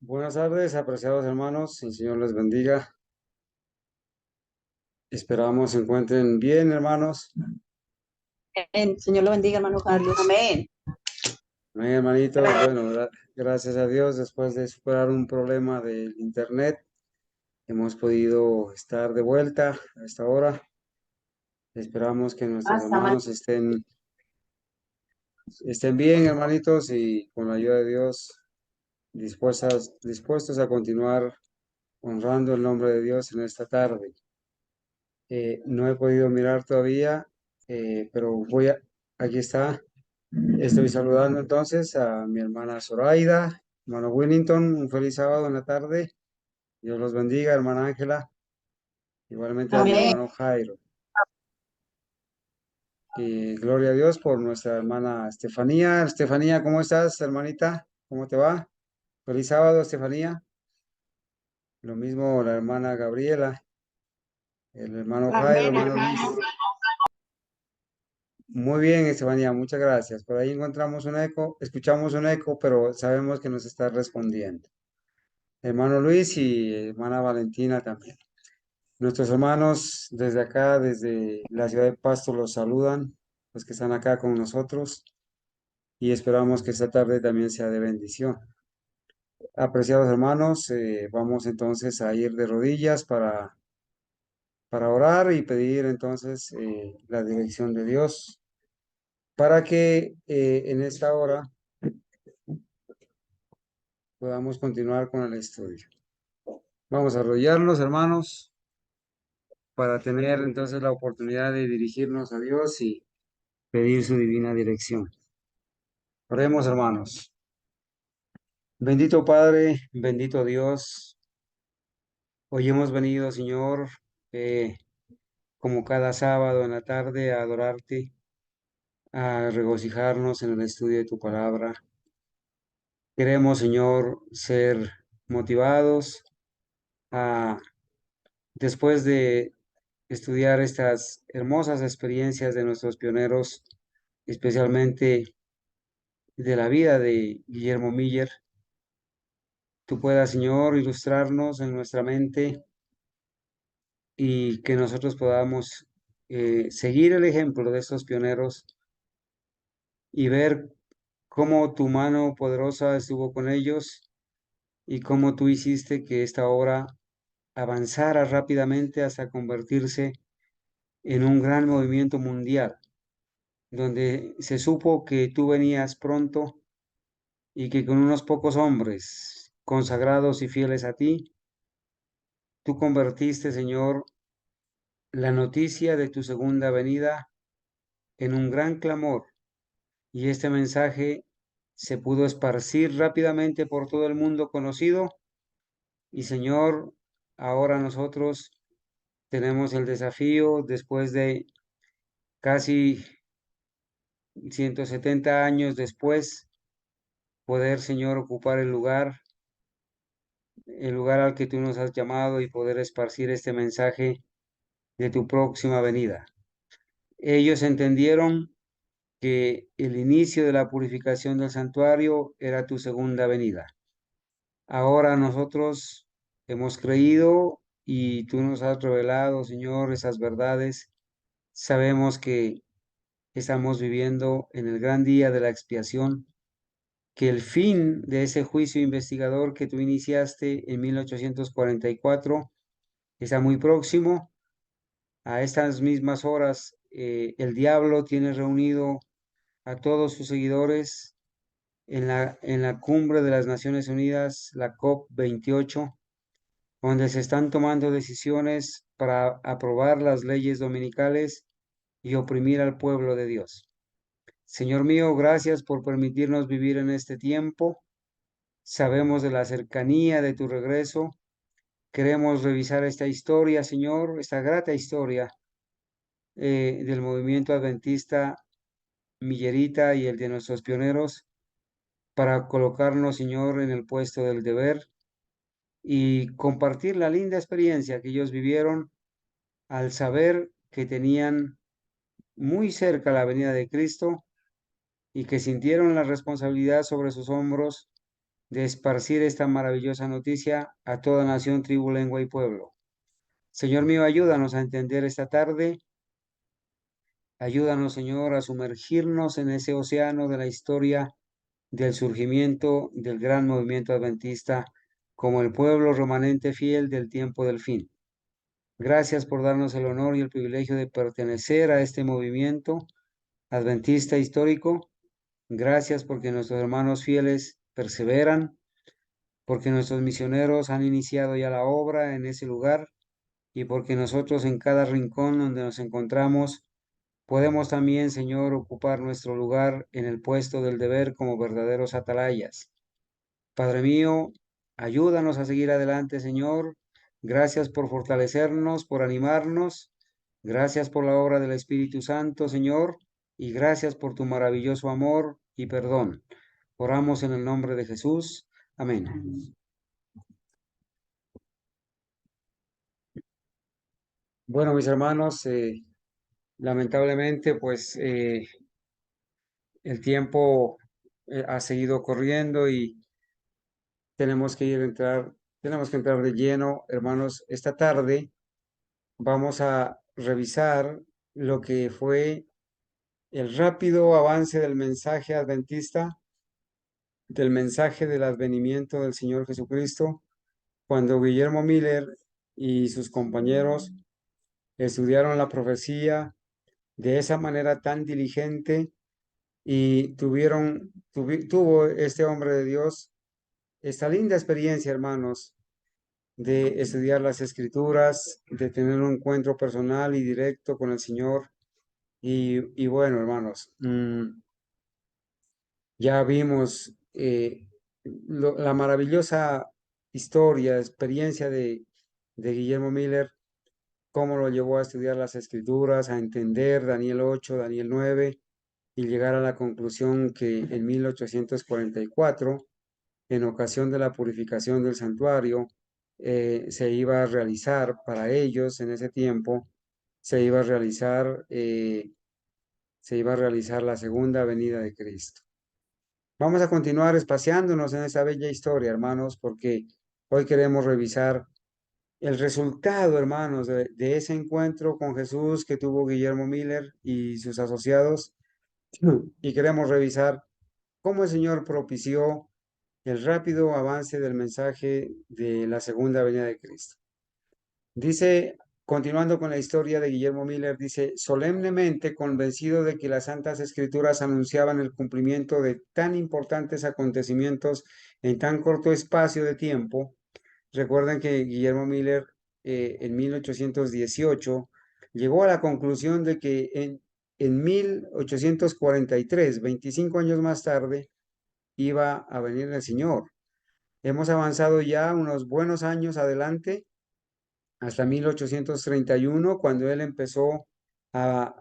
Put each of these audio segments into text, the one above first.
Buenas tardes, apreciados hermanos, el Señor les bendiga. Esperamos se encuentren bien, hermanos. Amén. Señor lo bendiga, hermano Carlos. Amén. Amén, hermanitos. Bueno, gracias a Dios, después de superar un problema del internet, hemos podido estar de vuelta a esta hora. Esperamos que nuestros Hasta mañana. hermanos estén bien, hermanitos, y con la ayuda de Dios, dispuestos a continuar honrando el nombre de Dios en esta tarde. No he podido mirar todavía, pero aquí está. Estoy saludando entonces a mi hermana Zoraida, hermano Willington, un feliz sábado en la tarde. Dios los bendiga, hermana Ángela, igualmente a mi Amén. hermano Jairo. Y gloria a Dios por nuestra hermana Estefanía. Estefanía, ¿cómo estás, hermanita? ¿Cómo te va? Feliz sábado, Estefanía. Lo mismo la hermana Gabriela, el hermano Jairo, Amén, hermano hermano. Luis. Muy bien, Estefanía, muchas gracias. Por ahí encontramos un eco, escuchamos un eco, pero sabemos que nos está respondiendo. Hermano Luis y hermana Valentina también. Nuestros hermanos desde acá, desde la ciudad de Pasto, los saludan, los que están acá con nosotros, y esperamos que esta tarde también sea de bendición. Apreciados hermanos, vamos entonces a ir de rodillas para orar y pedir entonces la dirección de Dios para que en esta hora podamos continuar con el estudio. Vamos a arrodillarnos, hermanos, para tener entonces la oportunidad de dirigirnos a Dios y pedir su divina dirección. Oremos, hermanos. Bendito Padre, bendito Dios, hoy hemos venido, Señor, eh, como cada sábado en la tarde, a adorarte, a regocijarnos en el estudio de tu palabra. Queremos, Señor, ser motivados a, después de estudiar estas hermosas experiencias de nuestros pioneros, especialmente de la vida de Guillermo Miller, tú puedas, Señor, ilustrarnos en nuestra mente y que nosotros podamos seguir el ejemplo de estos pioneros y ver cómo tu mano poderosa estuvo con ellos y cómo tú hiciste que esta obra avanzara rápidamente hasta convertirse en un gran movimiento mundial, donde se supo que tú venías pronto y que con unos pocos hombres consagrados y fieles a ti, tú convertiste, Señor, la noticia de tu segunda venida en un gran clamor, y este mensaje se pudo esparcir rápidamente por todo el mundo conocido. Y Señor, ahora nosotros tenemos el desafío, después de casi 170 años después, poder, Señor, ocupar el lugar al que tú nos has llamado y poder esparcir este mensaje de tu próxima venida. Ellos entendieron que el inicio de la purificación del santuario era tu segunda venida. Ahora nosotros hemos creído y tú nos has revelado, Señor, esas verdades. Sabemos que estamos viviendo en el gran día de la expiación, que el fin de ese juicio investigador que tú iniciaste en 1844 está muy próximo. A estas mismas horas, el diablo tiene reunido a todos sus seguidores en la cumbre de las Naciones Unidas, la COP28, donde se están tomando decisiones para aprobar las leyes dominicales y oprimir al pueblo de Dios. Señor mío, gracias por permitirnos vivir en este tiempo. Sabemos de la cercanía de tu regreso. Queremos revisar esta historia, Señor, esta grata historia del movimiento adventista millerita y el de nuestros pioneros, para colocarnos, Señor, en el puesto del deber y compartir la linda experiencia que ellos vivieron al saber que tenían muy cerca la venida de Cristo y que sintieron la responsabilidad sobre sus hombros de esparcir esta maravillosa noticia a toda nación, tribu, lengua y pueblo. Señor mío, ayúdanos a entender esta tarde. Ayúdanos, Señor, a sumergirnos en ese océano de la historia del surgimiento del gran movimiento adventista como el pueblo remanente fiel del tiempo del fin. Gracias por darnos el honor y el privilegio de pertenecer a este movimiento adventista histórico. Gracias porque nuestros hermanos fieles perseveran, porque nuestros misioneros han iniciado ya la obra en ese lugar y porque nosotros en cada rincón donde nos encontramos podemos también, Señor, ocupar nuestro lugar en el puesto del deber como verdaderos atalayas. Padre mío, ayúdanos a seguir adelante, Señor. Gracias por fortalecernos, por animarnos. Gracias por la obra del Espíritu Santo, Señor. Y gracias por tu maravilloso amor y perdón. Oramos en el nombre de Jesús. Amén. Bueno, mis hermanos, lamentablemente, pues el tiempo ha seguido corriendo y tenemos que entrar de lleno, hermanos. Esta tarde vamos a revisar lo que fue el rápido avance del mensaje adventista, del mensaje del advenimiento del Señor Jesucristo, cuando Guillermo Miller y sus compañeros estudiaron la profecía de esa manera tan diligente y tuvo este hombre de Dios esta linda experiencia, hermanos, de estudiar las escrituras, de tener un encuentro personal y directo con el Señor. Y bueno, hermanos, ya vimos la maravillosa historia, experiencia de Guillermo Miller, cómo lo llevó a estudiar las escrituras, a entender Daniel 8, Daniel 9 y llegar a la conclusión que en 1844, en ocasión de la purificación del santuario, se iba a realizar para ellos en ese tiempo, se iba a realizar, se iba a realizar la segunda venida de Cristo. Vamos a continuar espaciándonos en esta bella historia, hermanos, porque hoy queremos revisar el resultado, hermanos, de ese encuentro con Jesús que tuvo Guillermo Miller y sus asociados, y queremos revisar cómo el Señor propició el rápido avance del mensaje de la segunda venida de Cristo. Dice, continuando con la historia de Guillermo Miller, dice, solemnemente convencido de que las Santas Escrituras anunciaban el cumplimiento de tan importantes acontecimientos en tan corto espacio de tiempo. Recuerden que Guillermo Miller en 1818 llegó a la conclusión de que en 1843, 25 años más tarde, iba a venir el Señor. Hemos avanzado ya unos buenos años adelante hasta 1831, cuando él empezó a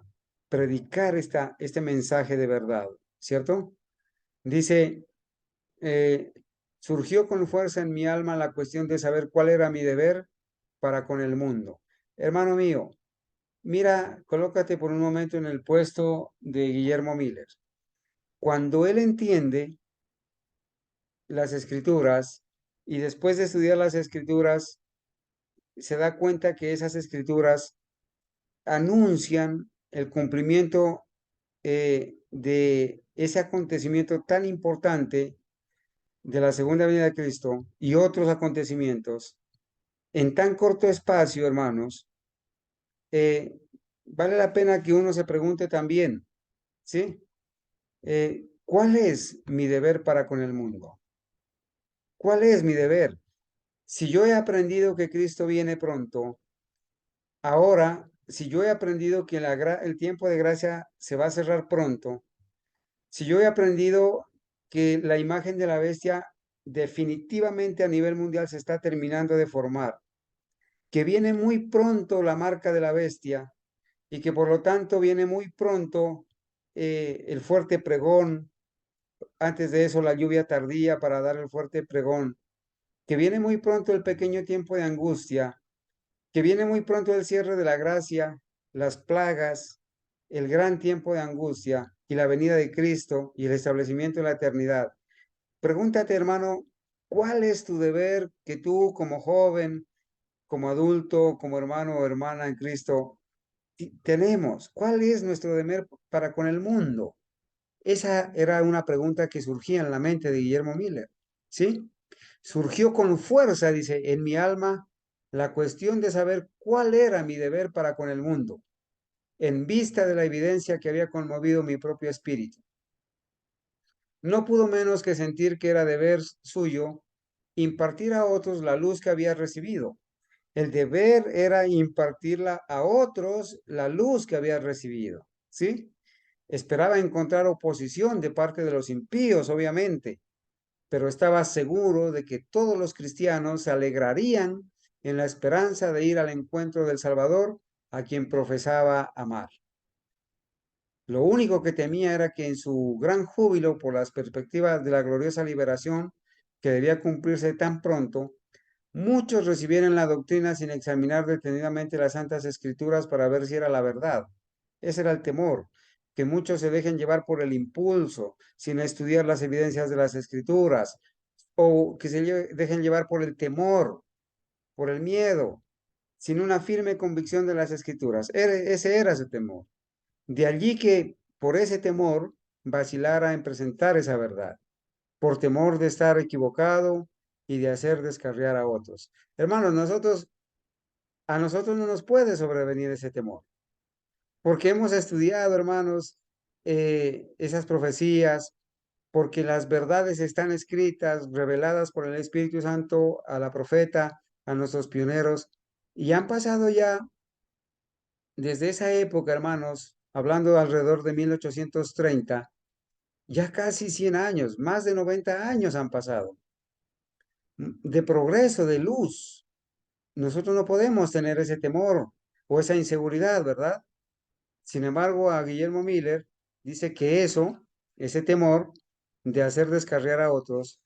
predicar este mensaje de verdad, ¿cierto? Dice, eh, surgió con fuerza en mi alma la cuestión de saber cuál era mi deber para con el mundo. Hermano mío, mira, colócate por un momento en el puesto de Guillermo Miller. Cuando él entiende las escrituras y después de estudiar las escrituras, se da cuenta que esas escrituras anuncian el cumplimiento de ese acontecimiento tan importante de la segunda venida de Cristo y otros acontecimientos en tan corto espacio, hermanos, eh, vale la pena que uno se pregunte también, ¿sí? ¿Cuál es mi deber para con el mundo? ¿Cuál es mi deber? Si yo he aprendido que Cristo viene pronto, ahora, si yo he aprendido que el tiempo de gracia se va a cerrar pronto, si yo he aprendido que la imagen de la bestia definitivamente a nivel mundial se está terminando de formar, que viene muy pronto la marca de la bestia y que por lo tanto viene muy pronto el fuerte pregón, antes de eso la lluvia tardía para dar el fuerte pregón, que viene muy pronto el pequeño tiempo de angustia, que viene muy pronto el cierre de la gracia, las plagas, el gran tiempo de angustia y la venida de Cristo y el establecimiento de la eternidad. Pregúntate, hermano, ¿Cuál es tu deber que tú como joven, como adulto, como hermano o hermana en Cristo tenemos? ¿Cuál es nuestro deber para con el mundo? Esa era una pregunta que surgía en la mente de Guillermo Miller, ¿sí? Surgió con fuerza, dice, en mi alma la cuestión de saber cuál era mi deber para con el mundo, en vista de la evidencia que había conmovido mi propio espíritu. No pudo menos que sentir que era deber suyo impartir a otros la luz que había recibido. El deber era impartirla a otros la luz que había recibido, ¿sí? Esperaba encontrar oposición de parte de los impíos, obviamente, pero estaba seguro de que todos los cristianos se alegrarían en la esperanza de ir al encuentro del Salvador a quien profesaba amar. Lo único que temía era que en su gran júbilo por las perspectivas de la gloriosa liberación que debía cumplirse tan pronto, muchos recibieran la doctrina sin examinar detenidamente las Santas Escrituras para ver si era la verdad. Ese era el temor, que muchos se dejen llevar por el impulso, sin estudiar las evidencias de las Escrituras, o que se dejen llevar por el temor, por el miedo, sin una firme convicción de las Escrituras. Ese era su temor. De allí que por ese temor vacilara en presentar esa verdad, por temor de estar equivocado y de hacer descarriar a otros. Hermanos, a nosotros no nos puede sobrevenir ese temor, porque hemos estudiado, hermanos, esas profecías, porque las verdades están escritas, reveladas por el Espíritu Santo a la profeta, a nuestros pioneros, y han pasado ya desde esa época, hermanos, hablando alrededor de 1830, ya casi 100 años, más de 90 años han pasado de progreso, de luz. Nosotros no podemos tener ese temor o esa inseguridad, ¿verdad? Sin embargo, a Guillermo Miller dice que ese temor de hacer descarriar a otros,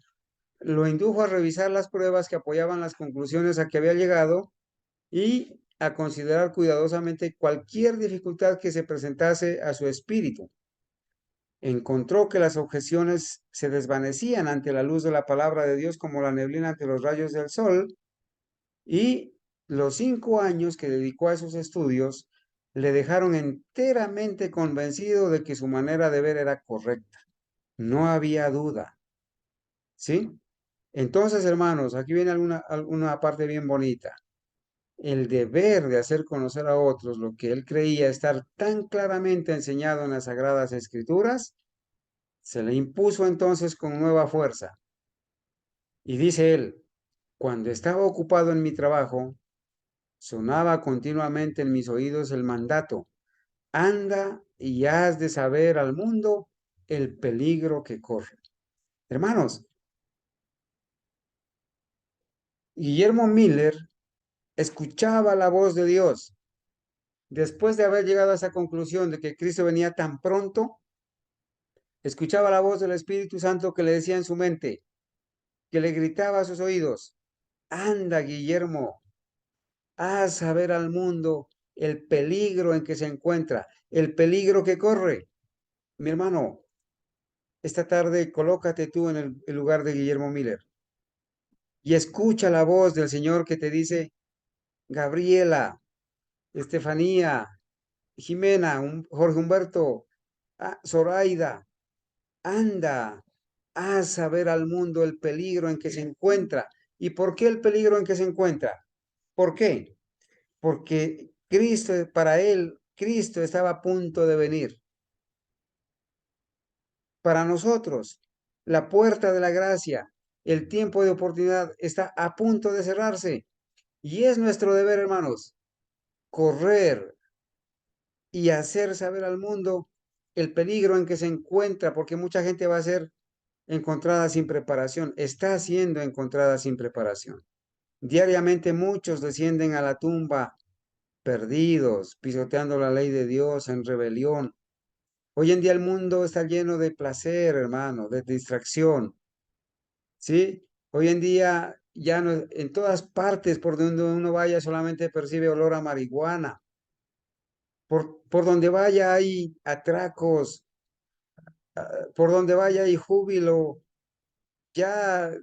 lo indujo a revisar las pruebas que apoyaban las conclusiones a que había llegado y a considerar cuidadosamente cualquier dificultad que se presentase a su espíritu. Encontró que las objeciones se desvanecían ante la luz de la palabra de Dios como la neblina ante los rayos del sol, y los 5 años que dedicó a esos estudios le dejaron enteramente convencido de que su manera de ver era correcta. No había duda, ¿sí? Entonces, hermanos, aquí viene alguna parte bien bonita. El deber de hacer conocer a otros lo que él creía estar tan claramente enseñado en las Sagradas Escrituras, se le impuso entonces con nueva fuerza. Y dice él, cuando estaba ocupado en mi trabajo, sonaba continuamente en mis oídos el mandato: anda y has de saber al mundo el peligro que corre. Hermanos, Guillermo Miller escuchaba la voz de Dios. Después de haber llegado a esa conclusión de que Cristo venía tan pronto, escuchaba la voz del Espíritu Santo que le decía en su mente, que le gritaba a sus oídos: anda, Guillermo, haz saber al mundo el peligro en que se encuentra, el peligro que corre. Mi hermano, esta tarde colócate tú en el lugar de Guillermo Miller y escucha la voz del Señor que te dice: Gabriela, Estefanía, Jimena, Jorge Humberto, Zoraida, anda, haz saber al mundo el peligro en que se encuentra. ¿Y por qué el peligro en que se encuentra? ¿Por qué? Porque Cristo, para él, Cristo estaba a punto de venir. Para nosotros, la puerta de la gracia, el tiempo de oportunidad está a punto de cerrarse. Y es nuestro deber, hermanos, correr y hacer saber al mundo el peligro en que se encuentra, porque mucha gente va a ser encontrada sin preparación, está siendo encontrada sin preparación. Diariamente muchos descienden a la tumba perdidos, pisoteando la ley de Dios en rebelión. Hoy en día el mundo está lleno de placer, hermano, de distracción, ¿sí? Hoy en día ya no, en todas partes por donde uno vaya solamente percibe olor a marihuana. Por donde vaya hay atracos, por donde vaya hay júbilo. Ya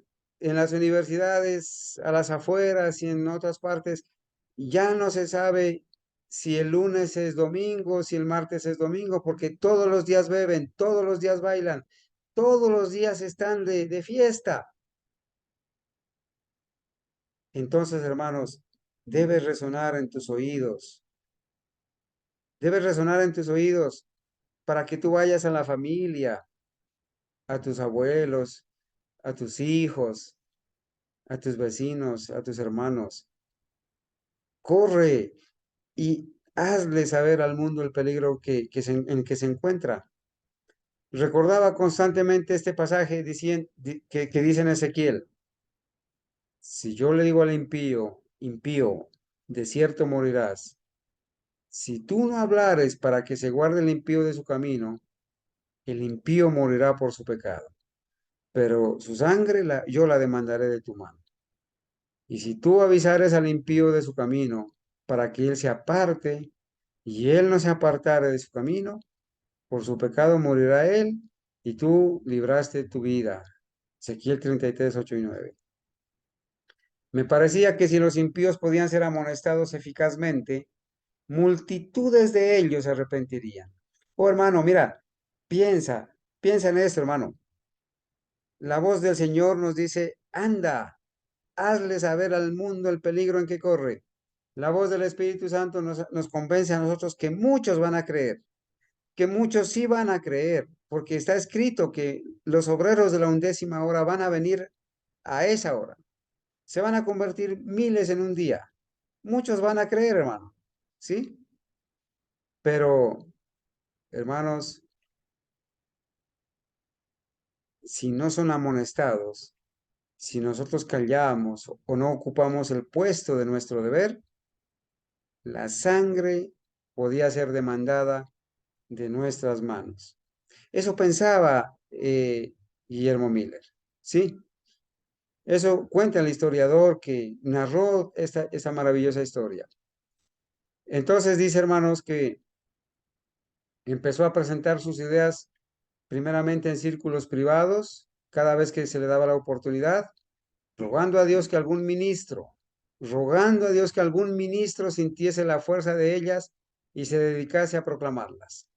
en las universidades, a las afueras y en otras partes, ya no se sabe si el lunes es domingo, si el martes es domingo, porque todos los días beben, todos los días bailan, todos los días están de fiesta. Entonces, hermanos, debe resonar en tus oídos, debe resonar en tus oídos para que tú vayas a la familia, a tus abuelos, a tus hijos, a tus vecinos, a tus hermanos. Corre y hazle saber al mundo el peligro en que se encuentra. Recordaba constantemente este pasaje que dice en Ezequiel, si yo le digo al impío, impío, de cierto morirás. Si tú no hablares para que se guarde el impío de su camino, el impío morirá por su pecado, pero su sangre yo la demandaré de tu mano. Y si tú avisares al impío de su camino, para que él se aparte, y él no se apartare de su camino, por su pecado morirá él, y tú libraste tu vida. Ezequiel 33, 8 y 9. Me parecía que si los impíos podían ser amonestados eficazmente, multitudes de ellos se arrepentirían. Oh, hermano, mira, piensa en esto, hermano. La voz del Señor nos dice, anda, hazle saber al mundo el peligro en que corre. La voz del Espíritu Santo nos convence a nosotros que muchos van a creer, que muchos sí van a creer, porque está escrito que los obreros de la 11ª hora van a venir a esa hora. Se van a convertir miles en un día. Muchos van a creer, hermano. ¿Sí? Pero, hermanos, si no son amonestados, si nosotros callamos o no ocupamos el puesto de nuestro deber, la sangre podía ser demandada de nuestras manos. Eso pensaba Guillermo Miller, ¿sí? Eso cuenta el historiador que narró esta maravillosa historia. Entonces dice, hermanos, que empezó a presentar sus ideas primeramente en círculos privados, cada vez que se le daba la oportunidad, rogando a Dios que rogando a Dios que algún ministro sintiese la fuerza de ellas y se dedicase a proclamarlas.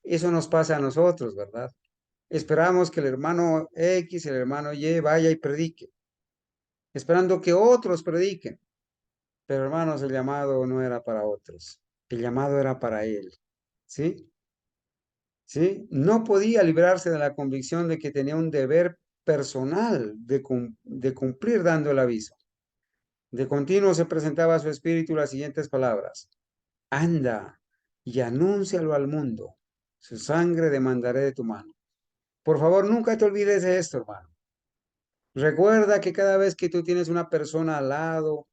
Eso nos pasa a nosotros, ¿verdad? Esperamos que el hermano X, el hermano Y vaya y predique, esperando que otros prediquen. Pero hermanos, el llamado no era para otros, el llamado era para él. ¿Sí? ¿Sí? No podía librarse de la convicción de que tenía un deber personal de cumplir dando el aviso. De continuo se presentaba a su espíritu las siguientes palabras. Anda y anúncialo al mundo. Su sangre demandaré de tu mano. Por favor, nunca te olvides de esto, hermano. Recuerda que cada vez que tú tienes una persona al lado,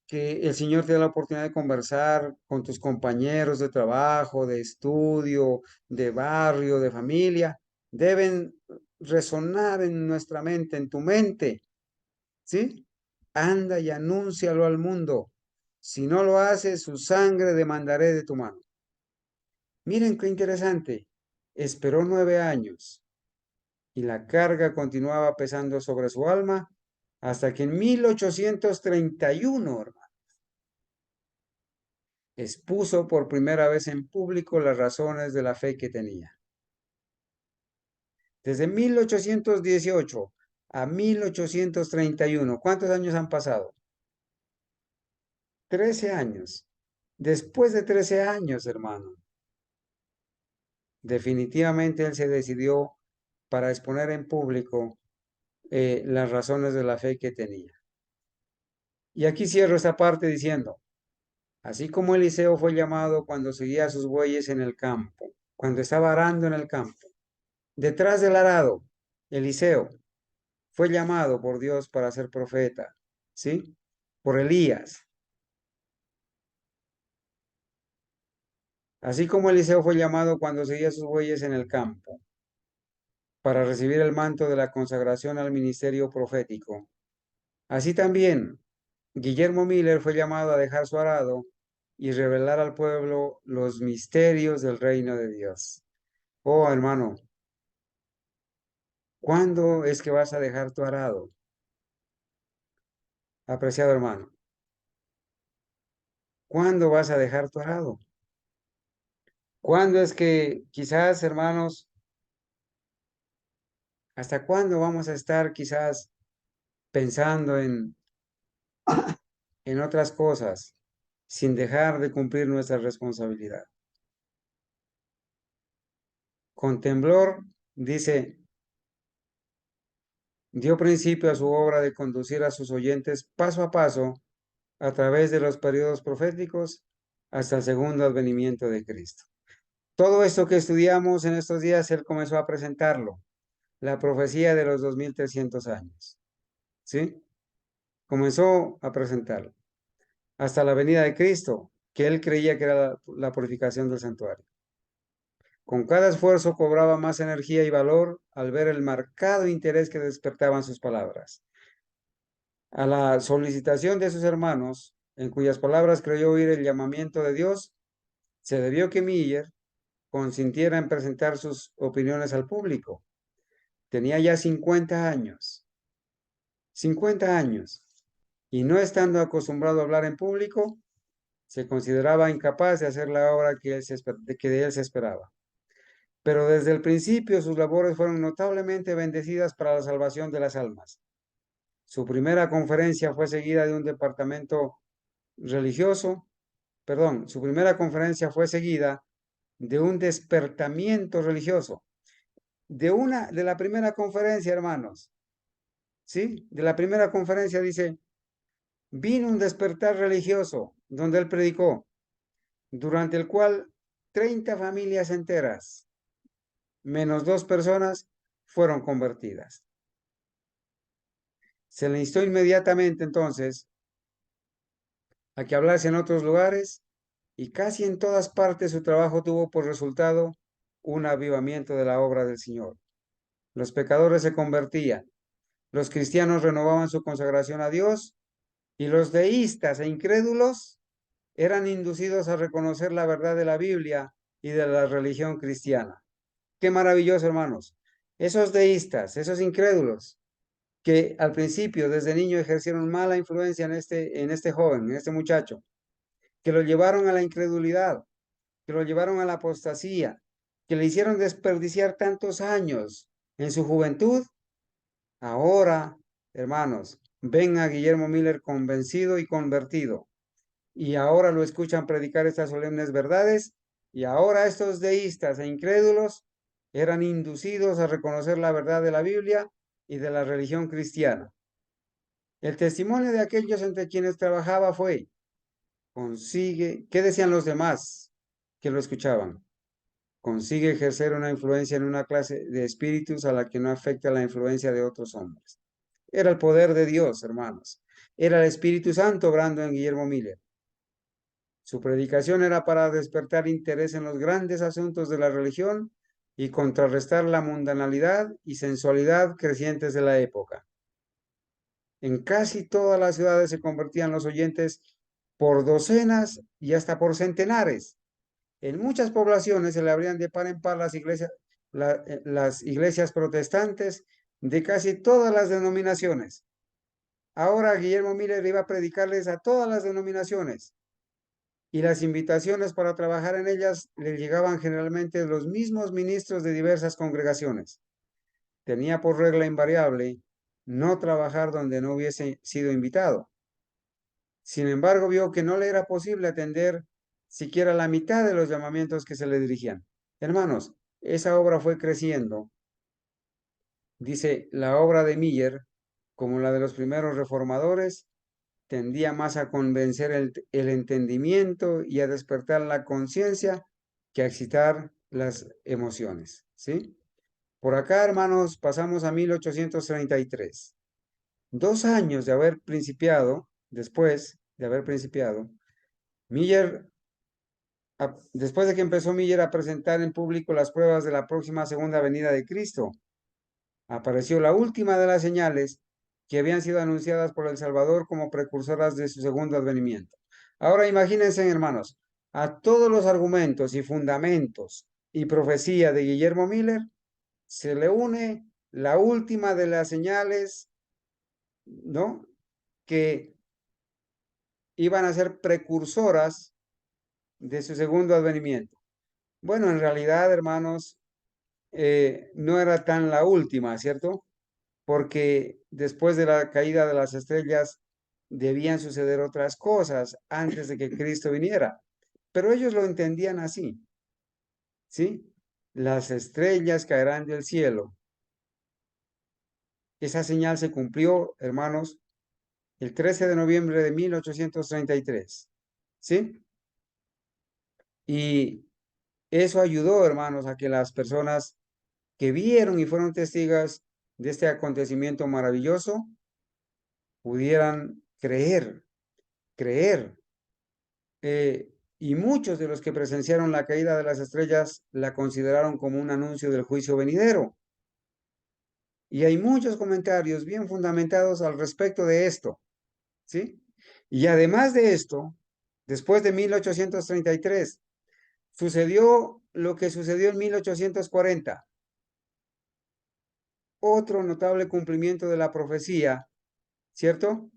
que el Señor te da la oportunidad de conversar con tus compañeros de trabajo, de estudio, de barrio, de familia, deben resonar en nuestra mente, en tu mente, ¿sí? Anda y anúncialo al mundo. Si no lo haces, su sangre demandaré de tu mano. Miren qué interesante. Esperó 9 años y la carga continuaba pesando sobre su alma hasta que en 1831, hermano, expuso por primera vez en público las razones de la fe que tenía. Desde 1818 a 1831, ¿cuántos años han pasado? 13 años. Después de 13 años, hermano, definitivamente él se decidió para exponer en público las razones de la fe que tenía. Y aquí cierro esta parte diciendo, así como Eliseo fue llamado cuando seguía a sus bueyes en el campo, cuando estaba arando en el campo, detrás del arado, Eliseo fue llamado por Dios para ser profeta, ¿sí? Por Elías. Así como Eliseo fue llamado cuando seguía a sus bueyes en el campo para recibir el manto de la consagración al ministerio profético. Así también Guillermo Miller fue llamado a dejar su arado y revelar al pueblo los misterios del reino de Dios. Oh, hermano, ¿cuándo es que vas a dejar tu arado? apreciado hermano, ¿cuándo vas a dejar tu arado? ¿Cuándo es que quizás, hermanos, hasta cuándo vamos a estar quizás pensando en otras cosas sin dejar de cumplir nuestra responsabilidad? Con temblor, dice, dio principio a su obra de conducir a sus oyentes paso a paso a través de los periodos proféticos hasta el segundo advenimiento de Cristo. Todo esto que estudiamos en estos días, él comenzó a presentarlo, la profecía de los 2300 años, ¿sí? Comenzó a presentarlo hasta la venida de Cristo, que él creía que era la purificación del santuario. Con cada esfuerzo cobraba más energía y valor al ver el marcado interés que despertaban sus palabras. A la solicitación de sus hermanos, en cuyas palabras creyó oír el llamamiento de Dios, se debió que Miller consintiera en presentar sus opiniones al público. Tenía ya 50 años, 50 años, y no estando acostumbrado a hablar en público, se consideraba incapaz de hacer la obra que de él se esperaba. Pero desde el principio sus labores fueron notablemente bendecidas para la salvación de las almas. Su primera conferencia fue seguida de un departamento religioso, perdón, su primera conferencia fue seguida de un despertamiento religioso. De la primera conferencia, hermanos, ¿sí? De la primera conferencia dice, vino un despertar religioso donde él predicó, durante el cual 30 familias enteras, menos 2 personas, fueron convertidas. Se le instó inmediatamente entonces a que hablase en otros lugares y casi en todas partes su trabajo tuvo por resultado un avivamiento de la obra del Señor. Los pecadores se convertían, los cristianos renovaban su consagración a Dios y los deístas e incrédulos eran inducidos a reconocer la verdad de la Biblia y de la religión cristiana. Qué maravilloso, hermanos. Esos deístas, esos incrédulos, que al principio, desde niño, ejercieron mala influencia en este joven, en este muchacho, que lo llevaron a la incredulidad, que lo llevaron a la apostasía, que le hicieron desperdiciar tantos años en su juventud. Ahora, hermanos, ven a Guillermo Miller convencido y convertido, y ahora lo escuchan predicar estas solemnes verdades, y ahora estos deístas e incrédulos eran inducidos a reconocer la verdad de la Biblia y de la religión cristiana. El testimonio de aquellos entre quienes trabajaba fue, consigue, ¿qué decían los demás que lo escuchaban? Consigue ejercer una influencia en una clase de espíritus a la que no afecta la influencia de otros hombres. Era el poder de Dios, hermanos. Era el Espíritu Santo obrando en Guillermo Miller. Su predicación era para despertar interés en los grandes asuntos de la religión y contrarrestar la mundanalidad y sensualidad crecientes de la época. En casi todas las ciudades se convertían los oyentes por docenas y hasta por centenares. En muchas poblaciones se le abrían de par en par las iglesias protestantes de casi todas las denominaciones. Ahora Guillermo Miller iba a predicarles a todas las denominaciones y las invitaciones para trabajar en ellas le llegaban generalmente de los mismos ministros de diversas congregaciones. Tenía por regla invariable no trabajar donde no hubiese sido invitado. Sin embargo, vio que no le era posible atender siquiera la mitad de los llamamientos que se le dirigían. Hermanos, esa obra fue creciendo. Dice, la obra de Miller, como la de los primeros reformadores, tendía más a convencer el entendimiento y a despertar la conciencia que a excitar las emociones, ¿sí? Por acá, hermanos, pasamos a 1833. 2 años de haber principiado, después de haber principiado, Miller, después de que empezó Miller a presentar en público las pruebas de la próxima segunda venida de Cristo, apareció la última de las señales que habían sido anunciadas por el Salvador como precursoras de su segundo advenimiento. Ahora imagínense, hermanos, a todos los argumentos y fundamentos y profecía de Guillermo Miller se le une la última de las señales, ¿no? Que iban a ser precursoras de su segundo advenimiento. Bueno, en realidad, hermanos, no era tan la última, ¿cierto? Porque después de la caída de las estrellas debían suceder otras cosas antes de que Cristo viniera. Pero ellos lo entendían así, ¿sí? Las estrellas caerán del cielo. Esa señal se cumplió, hermanos, el 13 de noviembre de 1833, ¿sí? Y eso ayudó, hermanos, a que las personas que vieron y fueron testigos de este acontecimiento maravilloso pudieran creer. Y muchos de los que presenciaron la caída de las estrellas la consideraron como un anuncio del juicio venidero. Y hay muchos comentarios bien fundamentados al respecto de esto, ¿sí? Y además de esto, después de 1833, sucedió lo que sucedió en 1840, otro notable cumplimiento de la profecía, ¿cierto?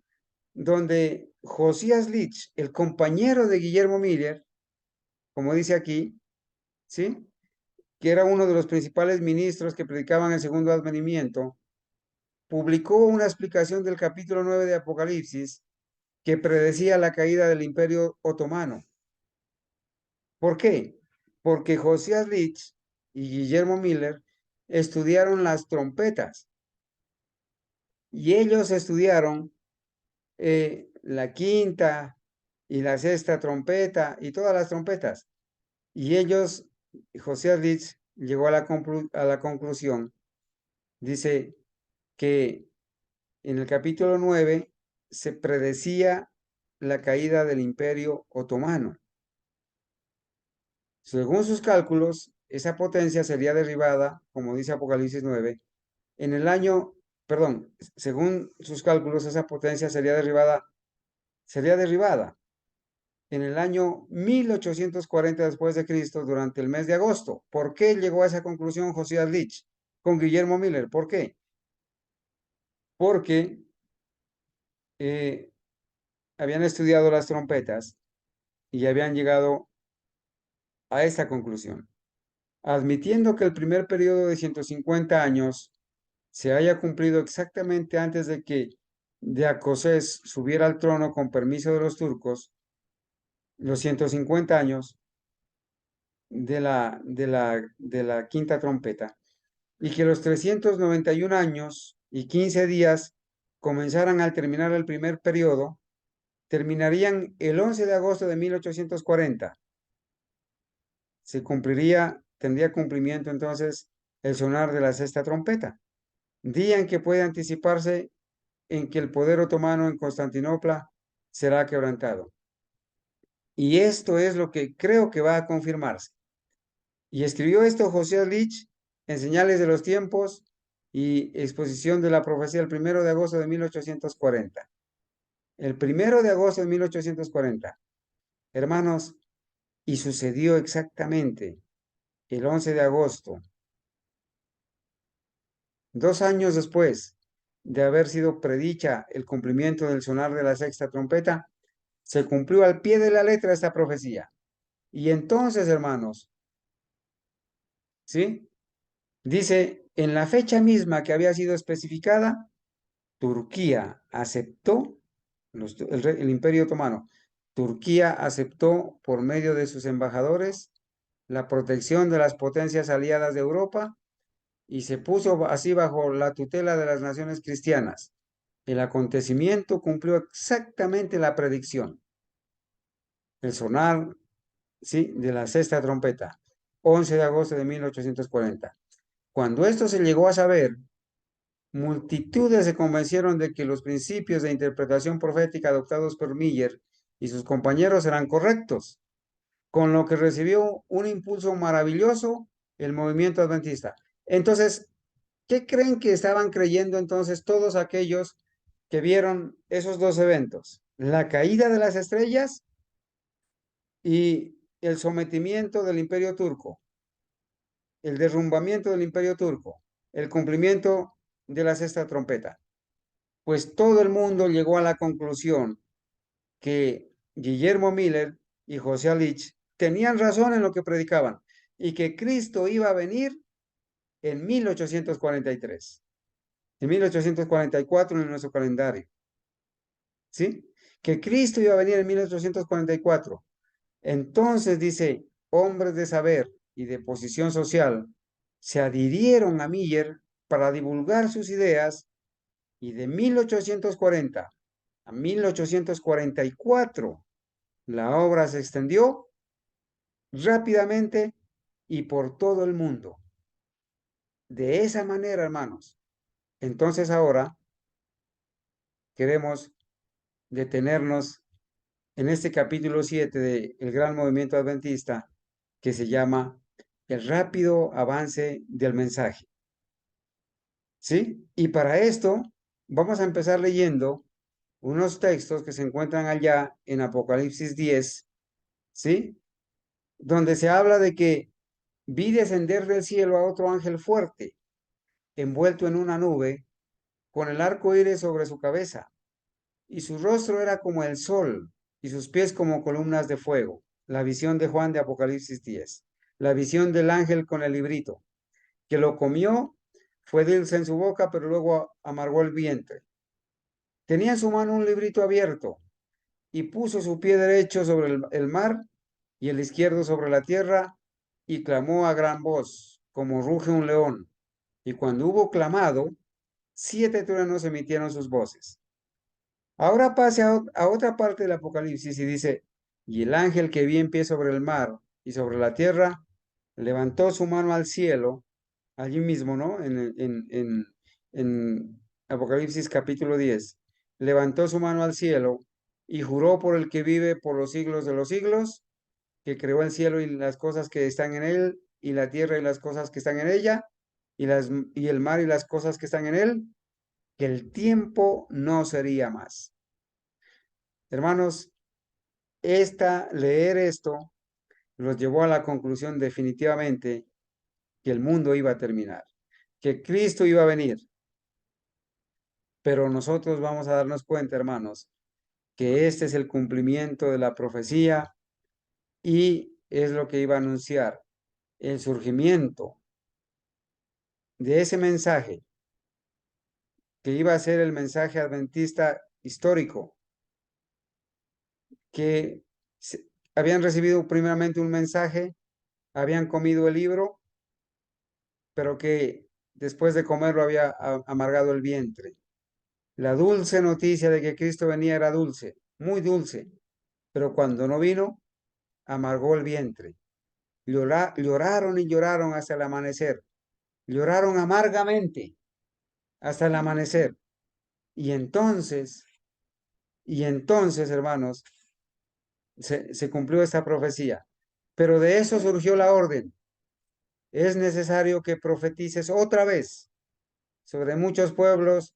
Donde Josías Litch, el compañero de Guillermo Miller, como dice aquí, ¿sí? Que era uno de los principales ministros que predicaban el segundo advenimiento, publicó una explicación del capítulo 9 de Apocalipsis que predecía la caída del Imperio Otomano. ¿Por qué? Porque Josías Litch y Guillermo Miller estudiaron las trompetas y ellos estudiaron la quinta y la sexta trompeta y todas las trompetas. Y ellos, Josías Litch llegó a la conclusión, dice que en el capítulo 9 se predecía la caída del Imperio Otomano. Según sus cálculos, esa potencia sería derribada, como dice Apocalipsis 9, en el año, perdón, según sus cálculos, esa potencia sería derribada en el año 1840 después de Cristo durante el mes de agosto. ¿Por qué llegó a esa conclusión Josías Litch con Guillermo Miller? ¿Por qué? Porque eh, habían estudiado las trompetas y habían llegado a esta conclusión, admitiendo que el primer periodo de 150 años se haya cumplido exactamente antes de que Deacozés subiera al trono con permiso de los turcos, los 150 años de la quinta trompeta, y que los 391 años y 15 días comenzaran al terminar el primer periodo, terminarían el 11 de agosto de 1840. Tendría cumplimiento entonces el sonar de la sexta trompeta, día en que puede anticiparse en que el poder otomano en Constantinopla será quebrantado. Y esto es lo que creo que va a confirmarse. Y escribió esto José Lich en Señales de los Tiempos y Exposición de la Profecía el 1 de agosto de 1840. El 1 de agosto de 1840. Hermanos, y sucedió exactamente el 11 de agosto, 2 años después de haber sido predicha el cumplimiento del sonar de la sexta trompeta, se cumplió al pie de la letra esta profecía. Y entonces, hermanos, ¿sí? Dice, en la fecha misma que había sido especificada, Turquía aceptó, el Imperio Otomano, Turquía aceptó por medio de sus embajadores la protección de las potencias aliadas de Europa y se puso así bajo la tutela de las naciones cristianas. El acontecimiento cumplió exactamente la predicción. El sonar, ¿sí?, de la sexta trompeta, 11 de agosto de 1840. Cuando esto se llegó a saber, multitudes se convencieron de que los principios de interpretación profética adoptados por Miller y sus compañeros eran correctos, con lo que recibió un impulso maravilloso el movimiento adventista. Entonces, ¿qué creen que estaban creyendo entonces todos aquellos que vieron esos dos eventos? La caída de las estrellas y el sometimiento del Imperio Turco, el derrumbamiento del Imperio Turco, el cumplimiento de la sexta trompeta. Pues todo el mundo llegó a la conclusión que Guillermo Miller y José Alich tenían razón en lo que predicaban y que Cristo iba a venir en 1843, en 1844 en nuestro calendario, ¿sí? Que Cristo iba a venir en 1844. Entonces dice, hombres de saber y de posición social se adhirieron a Miller para divulgar sus ideas y de 1840 a 1844 la obra se extendió rápidamente y por todo el mundo. De esa manera, hermanos. Entonces ahora queremos detenernos en este capítulo 7 del Gran Movimiento Adventista que se llama El rápido avance del mensaje. ¿Sí? Y para esto vamos a empezar leyendo unos textos que se encuentran allá en Apocalipsis 10, ¿sí? Donde se habla de que vi descender del cielo a otro ángel fuerte, envuelto en una nube, con el arco iris sobre su cabeza, y su rostro era como el sol, y sus pies como columnas de fuego. La visión de Juan de Apocalipsis 10. La visión del ángel con el librito, que lo comió, fue dulce en su boca, pero luego amargó el vientre. Tenía en su mano un librito abierto, y puso su pie derecho sobre el mar y el izquierdo sobre la tierra, y clamó a gran voz, como ruge un león. Y cuando hubo clamado, 7 truenos emitieron sus voces. Ahora pase a otra parte del Apocalipsis y dice, y el ángel que vi en pie sobre el mar y sobre la tierra, levantó su mano al cielo, allí mismo, ¿no? En Apocalipsis capítulo 10, levantó su mano al cielo y juró por el que vive por los siglos de los siglos, que creó el cielo y las cosas que están en él, y la tierra y las cosas que están en ella, y el mar y las cosas que están en él, que el tiempo no sería más. Hermanos, leer esto los llevó a la conclusión definitivamente que el mundo iba a terminar, que Cristo iba a venir. Pero nosotros vamos a darnos cuenta, hermanos, que este es el cumplimiento de la profecía y es lo que iba a anunciar el surgimiento de ese mensaje que iba a ser el mensaje adventista histórico, que habían recibido primeramente un mensaje, habían comido el libro, pero que después de comerlo había amargado el vientre. La dulce noticia de que Cristo venía era dulce, muy dulce, pero cuando no vino, amargó el vientre. Lloraron y lloraron hasta el amanecer. Lloraron amargamente hasta el amanecer. Y entonces, hermanos, se cumplió esta profecía. Pero de eso surgió la orden. Es necesario que profetices otra vez sobre muchos pueblos,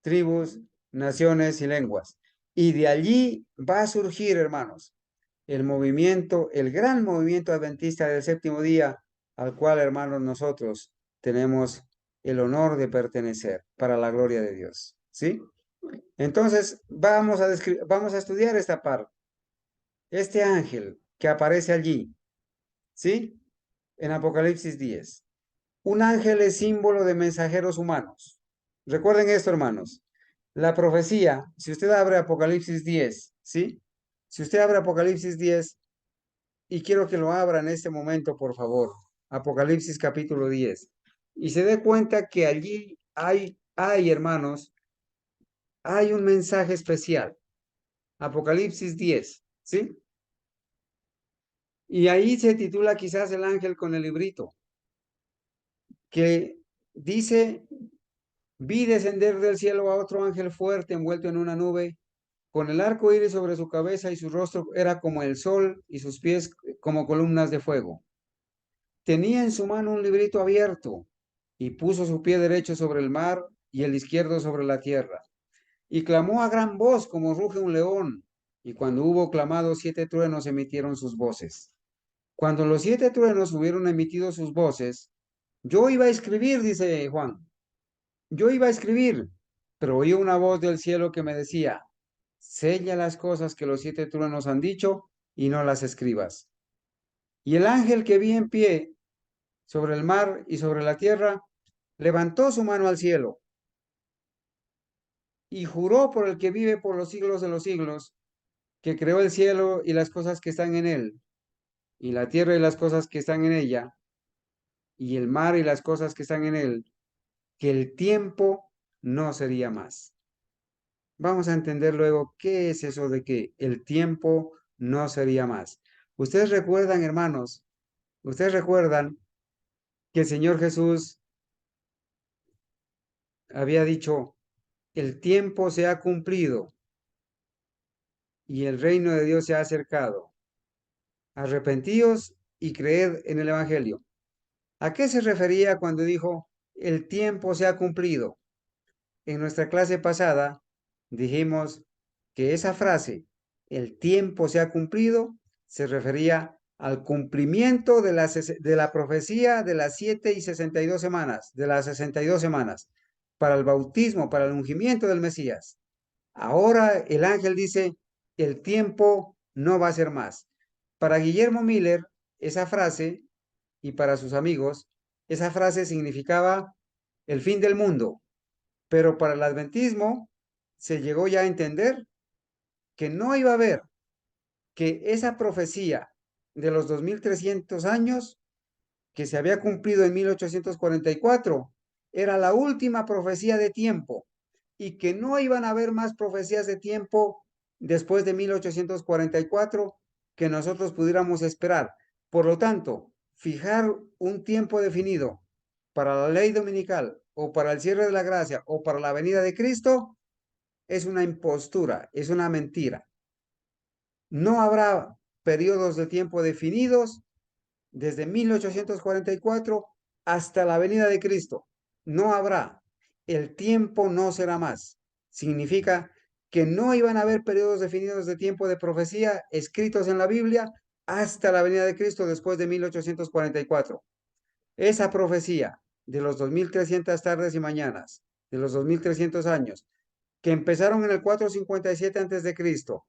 tribus, naciones y lenguas. Y de allí va a surgir, hermanos, el movimiento, el gran movimiento adventista del séptimo día, al cual, hermanos, nosotros tenemos el honor de pertenecer para la gloria de Dios. ¿Sí? Entonces, vamos a estudiar esta parte. Este ángel que aparece allí, ¿sí? En Apocalipsis 10. Un ángel es símbolo de mensajeros humanos. Recuerden esto, hermanos. La profecía, si usted abre Apocalipsis 10, ¿sí? Si usted abre Apocalipsis 10, y quiero que lo abra en este momento, por favor. Apocalipsis capítulo 10. Y se dé cuenta que allí hermanos, hay un mensaje especial. Apocalipsis 10, ¿sí? Y ahí se titula quizás el ángel con el librito, que dice, vi descender del cielo a otro ángel fuerte envuelto en una nube, con el arco iris sobre su cabeza y su rostro era como el sol y sus pies como columnas de fuego. Tenía en su mano un librito abierto y puso su pie derecho sobre el mar y el izquierdo sobre la tierra. Y clamó a gran voz como ruge un león. Y cuando hubo clamado, 7 truenos emitieron sus voces. Cuando los 7 truenos hubieron emitido sus voces, yo iba a escribir, dice Juan, yo iba a escribir, pero oí una voz del cielo que me decía, Sella las cosas que los 7 truenos han dicho y no las escribas. Y el ángel que vi en pie sobre el mar y sobre la tierra levantó su mano al cielo y juró por el que vive por los siglos de los siglos, que creó el cielo y las cosas que están en él, y la tierra y las cosas que están en ella, y el mar y las cosas que están en él, que el tiempo no sería más. Vamos a entender luego qué es eso de que el tiempo no sería más. Ustedes recuerdan, hermanos, ustedes recuerdan que el Señor Jesús había dicho, el tiempo se ha cumplido y el reino de Dios se ha acercado. Arrepentíos y creed en el Evangelio. ¿A qué se refería cuando dijo, el tiempo se ha cumplido? En nuestra clase pasada dijimos que esa frase, el tiempo se ha cumplido, se refería al cumplimiento de la profecía de las 7 y 62 semanas, de las 62 semanas, para el bautismo, para el ungimiento del Mesías. Ahora el ángel dice, el tiempo no va a ser más. Para Guillermo Miller, esa frase, y para sus amigos, esa frase significaba el fin del mundo, pero para el adventismo se llegó ya a entender que no iba a haber, que esa profecía de los 2300 años que se había cumplido en 1844 era la última profecía de tiempo y que no iban a haber más profecías de tiempo después de 1844 que nosotros pudiéramos esperar. Por lo tanto, fijar un tiempo definido para la ley dominical o para el cierre de la gracia o para la venida de Cristo es una impostura, es una mentira. No habrá periodos de tiempo definidos desde 1844 hasta la venida de Cristo. No habrá. El tiempo no será más. Significa que no iban a haber periodos definidos de tiempo de profecía escritos en la Biblia hasta la venida de Cristo después de 1844. Esa profecía de los 2300 tardes y mañanas, de los 2300 años, que empezaron en el 457 antes de Cristo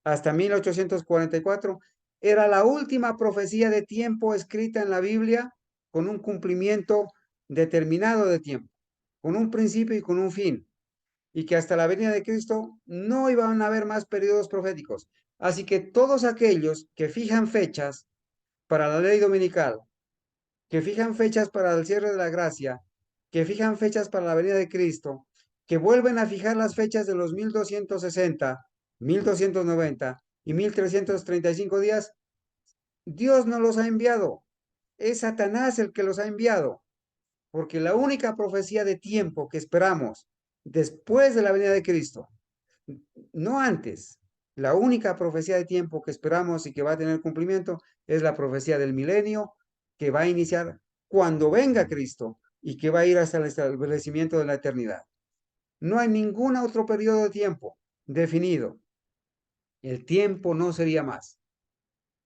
hasta 1844, era la última profecía de tiempo escrita en la Biblia con un cumplimiento determinado de tiempo, con un principio y con un fin, y que hasta la venida de Cristo no iban a haber más periodos proféticos. Así que todos aquellos que fijan fechas para la ley dominical, que fijan fechas para el cierre de la gracia, que fijan fechas para la venida de Cristo, que vuelven a fijar las fechas de los 1260, 1290 y 1335 días, Dios no los ha enviado. Es Satanás el que los ha enviado, porque la única profecía de tiempo que esperamos después de la venida de Cristo, no antes, la única profecía de tiempo que esperamos y que va a tener cumplimiento es la profecía del milenio que va a iniciar cuando venga Cristo y que va a ir hasta el establecimiento de la eternidad. No hay ningún otro periodo de tiempo definido. El tiempo no sería más,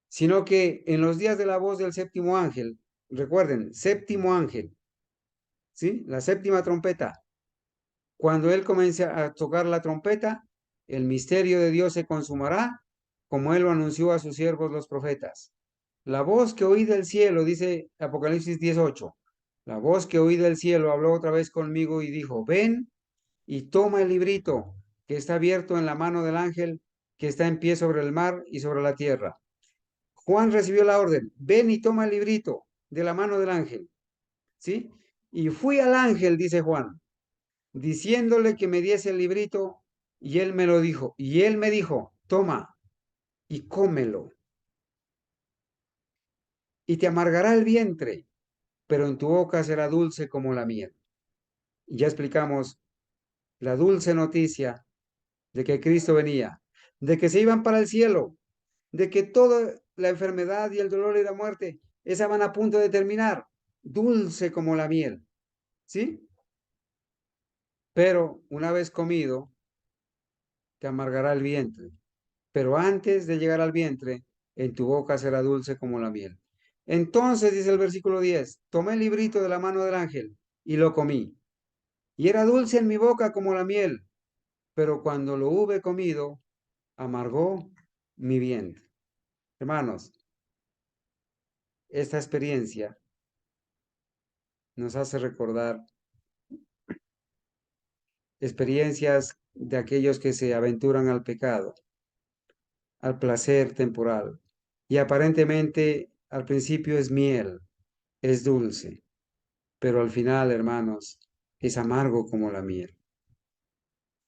sino que en los días de la voz del séptimo ángel, recuerden, séptimo ángel, ¿sí? La séptima trompeta. Cuando él comience a tocar la trompeta, el misterio de Dios se consumará, como él lo anunció a sus siervos los profetas. La voz que oí del cielo, dice Apocalipsis 18, la voz que oí del cielo habló otra vez conmigo y dijo, ven y toma el librito que está abierto en la mano del ángel que está en pie sobre el mar y sobre la tierra. Juan recibió la orden, ven y toma el librito de la mano del ángel, ¿sí? Y fui al ángel, dice Juan, diciéndole que me diese el librito, y él me lo dijo, y él me dijo, toma y cómelo, y te amargará el vientre, pero en tu boca será dulce como la miel. Y ya explicamos la dulce noticia de que Cristo venía, de que se iban para el cielo, de que toda la enfermedad y el dolor y la muerte estaban a punto de terminar, dulce como la miel, ¿sí? Pero una vez comido, te amargará el vientre. Pero antes de llegar al vientre, en tu boca será dulce como la miel. Entonces, dice el versículo 10, tomé el librito de la mano del ángel y lo comí. Y era dulce en mi boca como la miel, pero cuando lo hube comido, amargó mi vientre. Hermanos, esta experiencia nos hace recordar experiencias de aquellos que se aventuran al pecado, al placer temporal. Y aparentemente al principio es miel, es dulce, pero al final, hermanos, es amargo como la miel,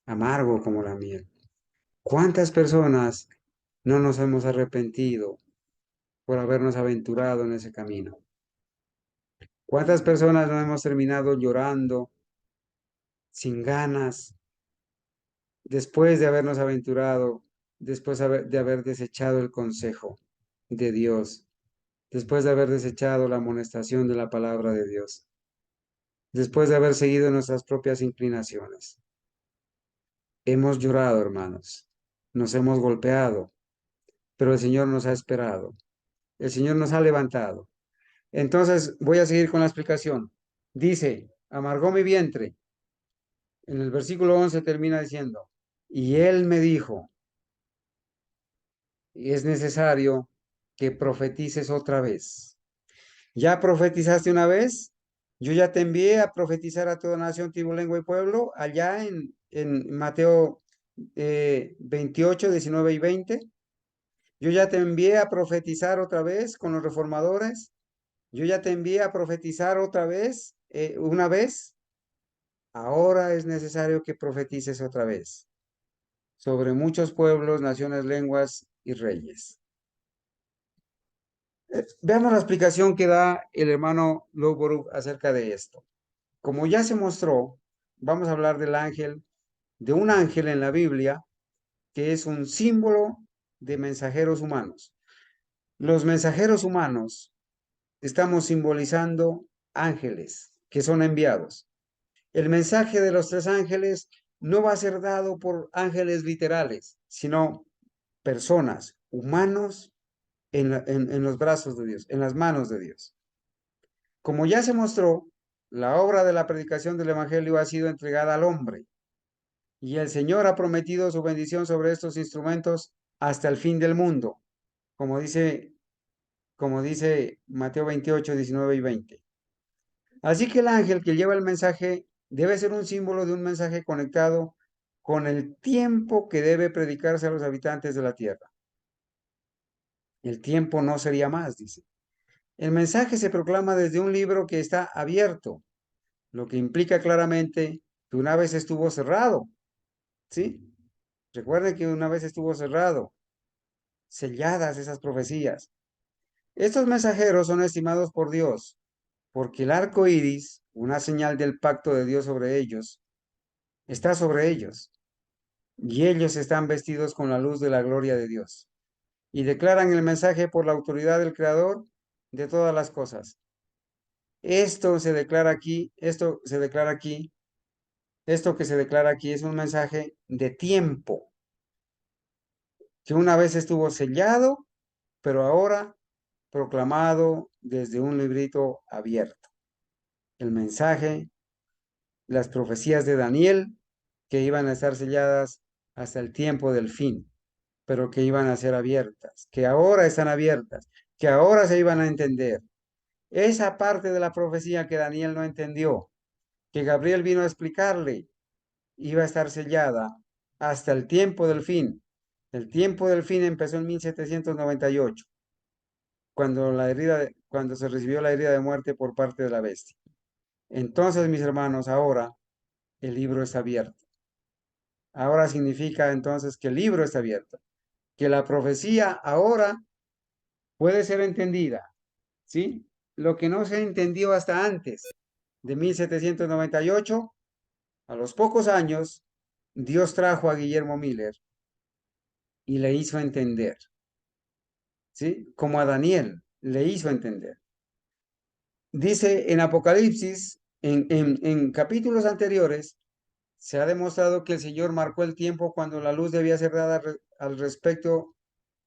amargo como la miel. ¿Cuántas personas no nos hemos arrepentido por habernos aventurado en ese camino? ¿Cuántas personas no hemos terminado llorando, sin ganas, después de habernos aventurado, después de haber desechado el consejo de Dios, después de haber desechado la amonestación de la palabra de Dios, después de haber seguido nuestras propias inclinaciones? Hemos llorado, hermanos, nos hemos golpeado, pero el Señor nos ha esperado, el Señor nos ha levantado. Entonces voy a seguir con la explicación. Dice, amargó mi vientre. En el versículo 11 termina diciendo, y Él me dijo, es necesario que profetices otra vez. ¿Ya profetizaste una vez? Yo ya te envié a profetizar a toda nación, tribu, lengua y pueblo, allá en Mateo 28, 19 y 20. Yo ya te envié a profetizar otra vez con los reformadores. Yo ya te envié a profetizar otra vez, una vez. Ahora es necesario que profetices otra vez sobre muchos pueblos, naciones, lenguas y reyes. Veamos la explicación que da el hermano Lowborough acerca de esto. Como ya se mostró, vamos a hablar del ángel, de un ángel en la Biblia que es un símbolo de mensajeros humanos. Los mensajeros humanos estamos simbolizando ángeles que son enviados. El mensaje de los tres ángeles no va a ser dado por ángeles literales, sino personas, humanos en los brazos de Dios, en las manos de Dios. Como ya se mostró, la obra de la predicación del Evangelio ha sido entregada al hombre y el Señor ha prometido su bendición sobre estos instrumentos hasta el fin del mundo, como dice, como dice Mateo 28, 19 y 20. Así que el ángel que lleva el mensaje debe ser un símbolo de un mensaje conectado con el tiempo que debe predicarse a los habitantes de la tierra. El tiempo no sería más, dice. El mensaje se proclama desde un libro que está abierto, lo que implica claramente que una vez estuvo cerrado, ¿sí? Recuerden que una vez estuvo cerrado, selladas esas profecías. Estos mensajeros son estimados por Dios, porque el arco iris, una señal del pacto de Dios sobre ellos, está sobre ellos, y ellos están vestidos con la luz de la gloria de Dios, y declaran el mensaje por la autoridad del Creador de todas las cosas. Esto que se declara aquí es un mensaje de tiempo, que una vez estuvo sellado, pero ahora proclamado desde un librito abierto. El mensaje, las profecías de Daniel, que iban a estar selladas hasta el tiempo del fin, pero que iban a ser abiertas, que ahora están abiertas, que ahora se iban a entender. Esa parte de la profecía que Daniel no entendió, que Gabriel vino a explicarle, iba a estar sellada hasta el tiempo del fin. El tiempo del fin empezó en 1798, cuando se recibió la herida de muerte por parte de la bestia. Entonces, mis hermanos, ahora el libro está abierto. Ahora significa entonces que el libro está abierto, que la profecía ahora puede ser entendida, ¿sí? Lo que no se entendió hasta antes de 1798, a los pocos años, Dios trajo a Guillermo Miller y le hizo entender, ¿sí? Como a Daniel le hizo entender. Dice en Apocalipsis, en capítulos anteriores, se ha demostrado que el Señor marcó el tiempo cuando la luz debía ser dada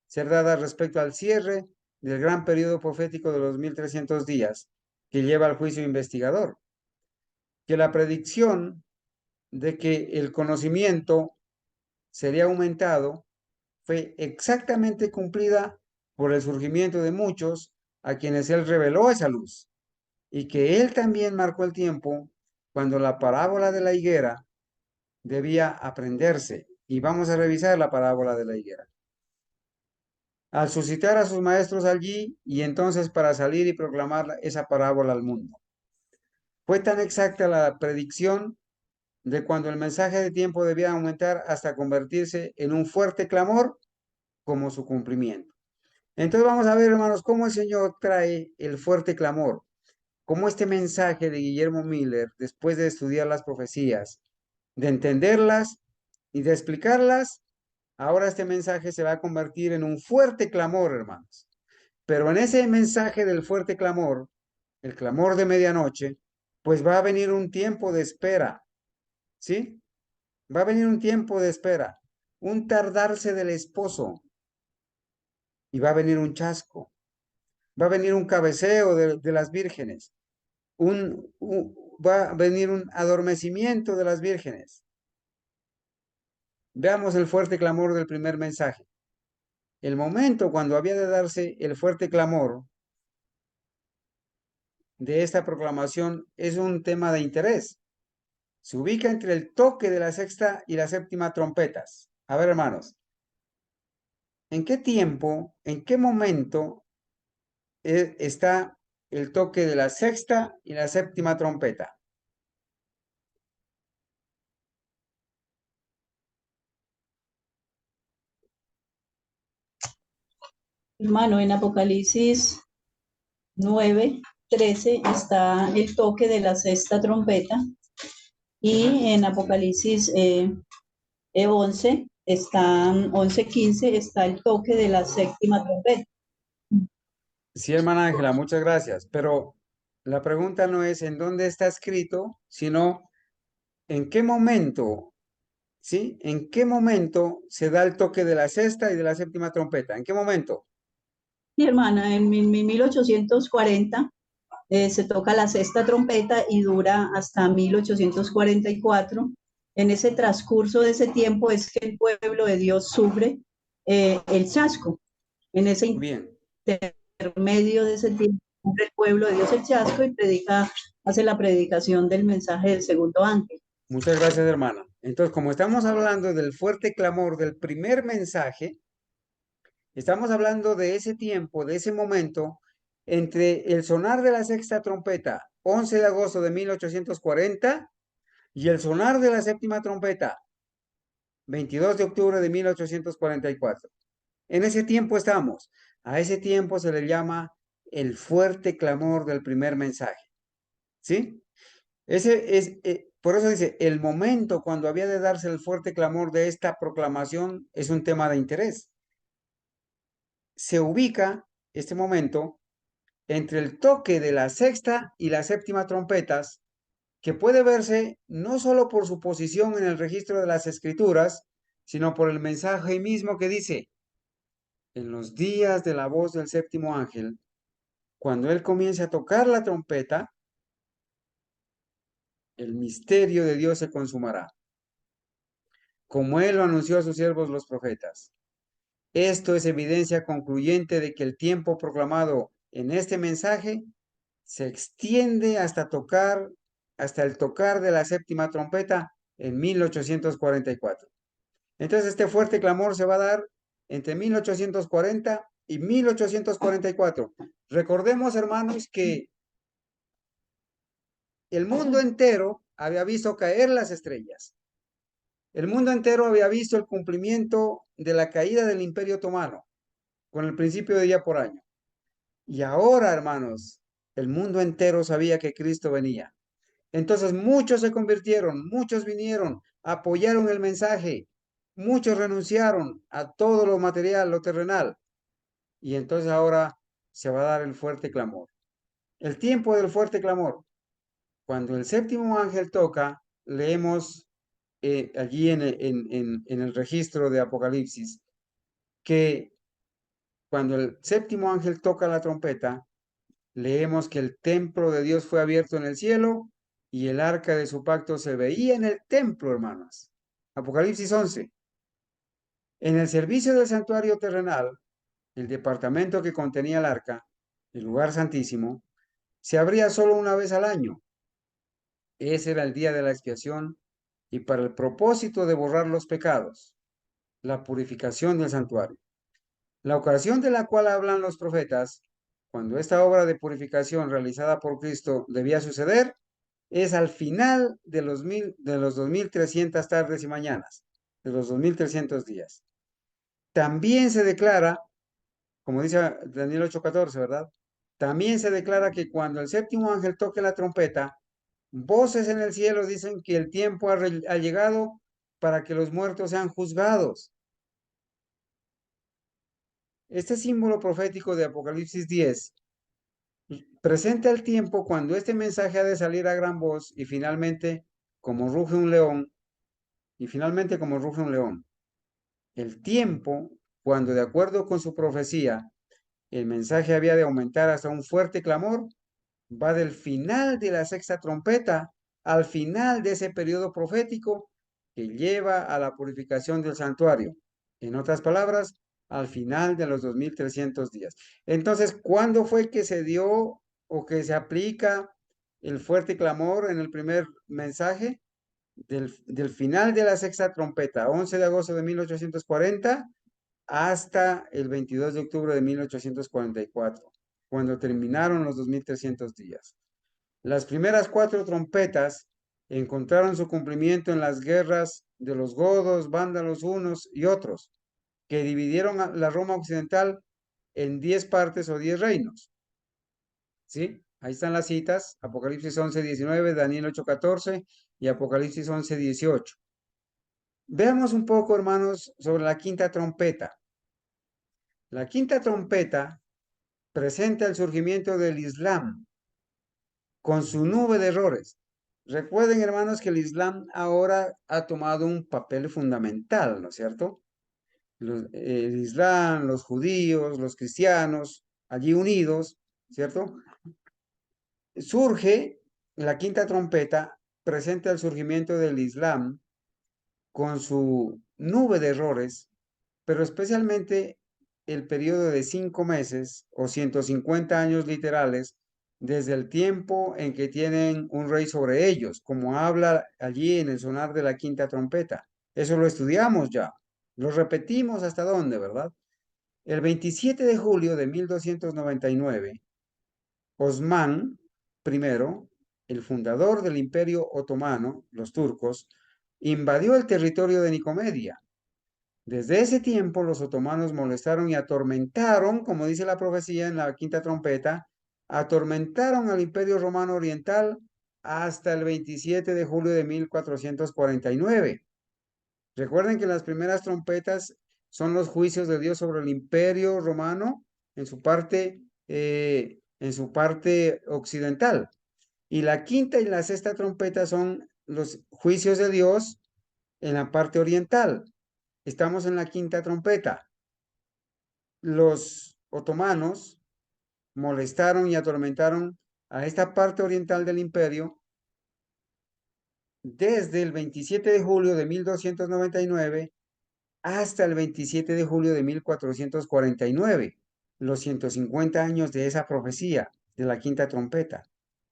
ser dada respecto al cierre del gran periodo profético de los 1300 días que lleva al juicio investigador. Que la predicción de que el conocimiento sería aumentado fue exactamente cumplida por el surgimiento de muchos a quienes él reveló esa luz, y que él también marcó el tiempo cuando la parábola de la higuera debía aprenderse. Y vamos a revisar la parábola de la higuera. Al suscitar a sus maestros allí y entonces para salir y proclamar esa parábola al mundo. Fue tan exacta la predicción de cuando el mensaje de tiempo debía aumentar hasta convertirse en un fuerte clamor como su cumplimiento. Entonces vamos a ver, hermanos, cómo el Señor trae el fuerte clamor, cómo este mensaje de Guillermo Miller, después de estudiar las profecías, de entenderlas y de explicarlas, ahora este mensaje se va a convertir en un fuerte clamor, hermanos. Pero en ese mensaje del fuerte clamor, el clamor de medianoche, pues va a venir un tiempo de espera, ¿sí? Va a venir un tiempo de espera, un tardarse del esposo, y va a venir un chasco, va a venir un cabeceo de las vírgenes, va a venir un adormecimiento de las vírgenes. Veamos el fuerte clamor del primer mensaje. El momento cuando había de darse el fuerte clamor de esta proclamación es un tema de interés. Se ubica entre el toque de la sexta y la séptima trompetas. A ver, hermanos, ¿en qué tiempo, en qué momento está el toque de la sexta y la séptima trompeta? Hermano, en Apocalipsis 9:13 está el toque de la sexta trompeta y en Apocalipsis 11 está, 11:15 está el toque de la séptima trompeta. Sí, hermana Ángela, muchas gracias. Pero la pregunta no es en dónde está escrito, sino en qué momento, ¿sí? ¿En qué momento se da el toque de la sexta y de la séptima trompeta? ¿En qué momento? Mi hermana, en 1840 se toca la sexta trompeta y dura hasta 1844. En ese transcurso de ese tiempo es que el pueblo de Dios sufre el chasco. En ese Bien, intermedio de ese tiempo sufre el pueblo de Dios el chasco y hace la predicación del mensaje del segundo ángel. muchas gracias, hermana. Entonces, como estamos hablando del fuerte clamor del primer mensaje, estamos hablando de ese tiempo, de ese momento, entre el sonar de la sexta trompeta, 11 de agosto de 1840, y el sonar de la séptima trompeta, 22 de octubre de 1844. En ese tiempo estamos. A ese tiempo se le llama el fuerte clamor del primer mensaje. ¿Sí? Ese es, por eso dice, el momento cuando había de darse el fuerte clamor de esta proclamación es un tema de interés. Se ubica este momento entre el toque de la sexta y la séptima trompetas, que puede verse no solo por su posición en el registro de las escrituras, sino por el mensaje mismo que dice, en los días de la voz del séptimo ángel, cuando él comience a tocar la trompeta, el misterio de Dios se consumará, como él lo anunció a sus siervos los profetas. Esto es evidencia concluyente de que el tiempo proclamado en este mensaje se extiende hasta el tocar de la séptima trompeta en 1844. Entonces este fuerte clamor se va a dar entre 1840 y 1844. Recordemos, hermanos, que el mundo entero había visto caer las estrellas. El mundo entero había visto el cumplimiento de la caída del Imperio Otomano con el principio de día por año. Y ahora, hermanos, el mundo entero sabía que Cristo venía. Entonces muchos se convirtieron, muchos vinieron, apoyaron el mensaje, muchos renunciaron a todo lo material, lo terrenal. Y entonces ahora se va a dar el fuerte clamor. El tiempo del fuerte clamor. Cuando el séptimo ángel toca, leemos allí en el registro de Apocalipsis que cuando el séptimo ángel toca la trompeta, leemos que el templo de Dios fue abierto en el cielo y el arca de su pacto se veía en el templo, hermanos. Apocalipsis 11. En el servicio del santuario terrenal, el departamento que contenía el arca, el lugar santísimo, se abría solo una vez al año. Ese era el día de la expiación y para el propósito de borrar los pecados, la purificación del santuario. La ocasión de la cual hablan los profetas, cuando esta obra de purificación realizada por Cristo debía suceder, es al final de los 2300 tardes y mañanas, de los 2300 días. También se declara, como dice Daniel 8:14, ¿verdad? También se declara que cuando el séptimo ángel toque la trompeta, voces en el cielo dicen que el tiempo ha llegado para que los muertos sean juzgados. Este símbolo profético de Apocalipsis 10 presenta el tiempo cuando este mensaje ha de salir a gran voz y finalmente como ruge un león, y finalmente como ruge un león. El tiempo cuando de acuerdo con su profecía el mensaje había de aumentar hasta un fuerte clamor, va del final de la sexta trompeta al final de ese periodo profético que lleva a la purificación del santuario. En otras palabras, al final de los 2300 días. Entonces, ¿cuándo fue que se dio o que se aplica el fuerte clamor en el primer mensaje? Del final de la sexta trompeta, 11 de agosto de 1840 hasta el 22 de octubre de 1844, cuando terminaron los 2300 días. Las primeras cuatro trompetas encontraron su cumplimiento en las guerras de los godos, vándalos unos y otros, que dividieron a la Roma occidental en 10 partes o 10 reinos. ¿Sí? Ahí están las citas, Apocalipsis 11:19, Daniel 8:14 y Apocalipsis 11:18. Veamos un poco, hermanos, sobre la quinta trompeta. La quinta trompeta presenta el surgimiento del Islam con su nube de errores. Recuerden, hermanos, que el Islam ahora ha tomado un papel fundamental, ¿no es cierto? El Islam, los judíos, los cristianos, allí unidos, ¿cierto? Surge la quinta trompeta, presenta el surgimiento del Islam con su nube de errores, pero especialmente el periodo de 5 meses o 150 años literales desde el tiempo en que tienen un rey sobre ellos, como habla allí en el sonar de la quinta trompeta. Eso lo estudiamos ya, lo repetimos hasta dónde, ¿verdad? El 27 de julio de 1299, Osman I, el fundador del Imperio Otomano, los turcos, invadió el territorio de Nicomedia. Desde ese tiempo los otomanos molestaron y atormentaron, como dice la profecía en la quinta trompeta, atormentaron al Imperio Romano Oriental hasta el 27 de julio de 1449. Recuerden que las primeras trompetas son los juicios de Dios sobre el Imperio Romano en su parte occidental. Y la quinta y la sexta trompeta son los juicios de Dios en la parte oriental. Estamos en la quinta trompeta. Los otomanos molestaron y atormentaron a esta parte oriental del imperio desde el 27 de julio de 1299 hasta el 27 de julio de 1449, los 150 años de esa profecía de la quinta trompeta.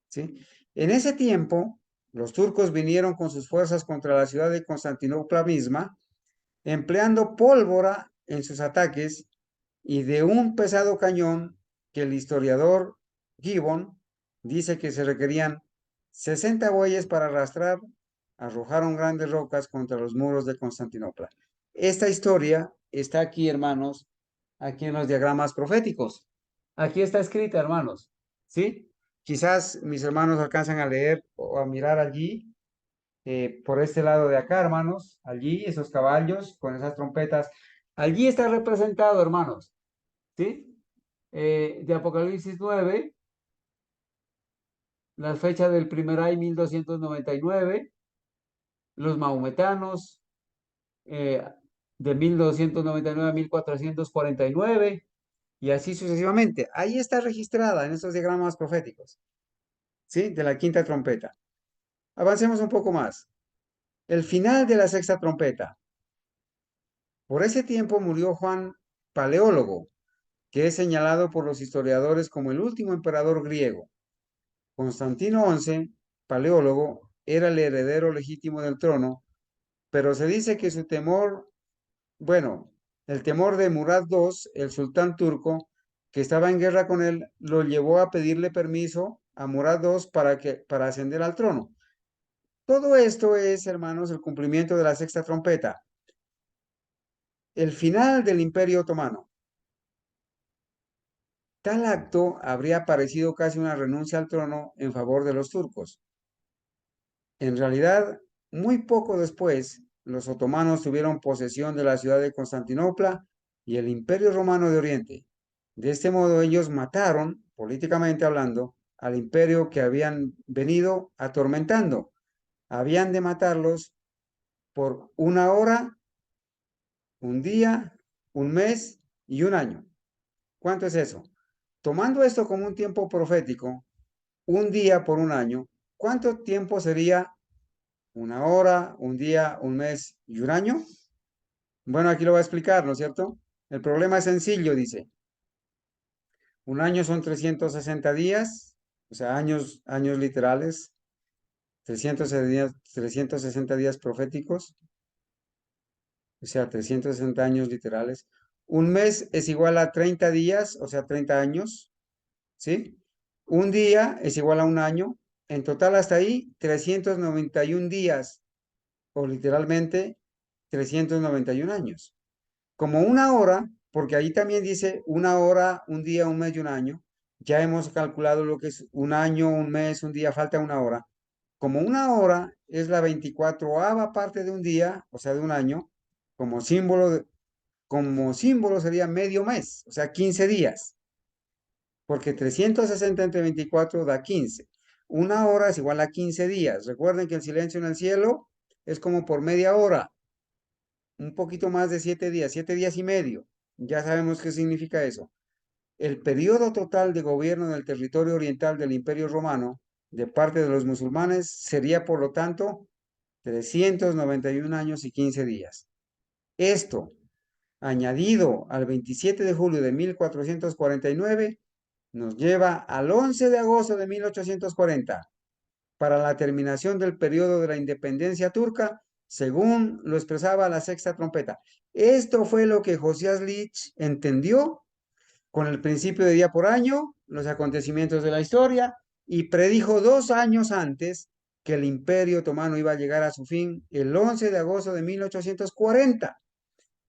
¿Sí? En ese tiempo, los turcos vinieron con sus fuerzas contra la ciudad de Constantinopla misma, empleando pólvora en sus ataques y de un pesado cañón que el historiador Gibbon dice que se requerían 60 bueyes para arrastrar, arrojaron grandes rocas contra los muros de Constantinopla. Esta historia está aquí, hermanos, aquí en los diagramas proféticos. Aquí está escrita, hermanos. ¿Sí? Quizás mis hermanos alcanzan a leer o a mirar allí, por este lado de acá, hermanos, allí, esos caballos con esas trompetas. Allí está representado, hermanos. ¿Sí? De Apocalipsis 9, la fecha del primer año 1299, los maometanos, de 1299 a 1449, y así sucesivamente. Ahí está registrada en estos diagramas proféticos, ¿sí? De la quinta trompeta. Avancemos un poco más. El final de la sexta trompeta. Por ese tiempo murió Juan Paleólogo, que es señalado por los historiadores como el último emperador griego. Constantino XI, Paleólogo, era el heredero legítimo del trono, pero se dice que su temor, bueno, el temor de Murad II, el sultán turco, que estaba en guerra con él, lo llevó a pedirle permiso a Murad II para ascender al trono. Todo esto es, hermanos, el cumplimiento de la sexta trompeta, el final del Imperio Otomano. Tal acto habría parecido casi una renuncia al trono en favor de los turcos. En realidad, muy poco después, los otomanos tuvieron posesión de la ciudad de Constantinopla y el Imperio Romano de Oriente. De este modo, ellos mataron, políticamente hablando, al imperio que habían venido atormentando. Habían de matarlos por una hora, un día, un mes y un año. ¿Cuánto es eso? Tomando esto como un tiempo profético, un día por un año, ¿cuánto tiempo sería una hora, un día, un mes y un año? Bueno, aquí lo voy a explicar, ¿no es cierto? El problema es sencillo, dice. Un año son 360 días, o sea, años literales, 360 días proféticos, o sea, 360 años literales. Un mes es igual a 30 días, o sea, 30 años, ¿sí? Un día es igual a un año. En total hasta ahí, 391 días, o literalmente 391 años. Como una hora, porque ahí también dice una hora, un día, un mes y un año. Ya hemos calculado lo que es un año, un mes, un día, falta una hora. Como una hora es la 24ª parte de un día, o sea, de un año, como símbolo, como símbolo sería medio mes, o sea, 15 días, porque 360 entre 24 da 15. Una hora es igual a 15 días. Recuerden que el silencio en el cielo es como por media hora, un poquito más de 7 días, 7 días y medio. Ya sabemos qué significa eso. El periodo total de gobierno del territorio oriental del Imperio Romano de parte de los musulmanes sería, por lo tanto, 391 años y 15 días. Esto, añadido al 27 de julio de 1449, nos lleva al 11 de agosto de 1840 para la terminación del periodo de la independencia turca, según lo expresaba la sexta trompeta. Esto fue lo que Josías Lich entendió con el principio de día por año, los acontecimientos de la historia, y predijo 2 años antes que el Imperio Otomano iba a llegar a su fin el 11 de agosto de 1840.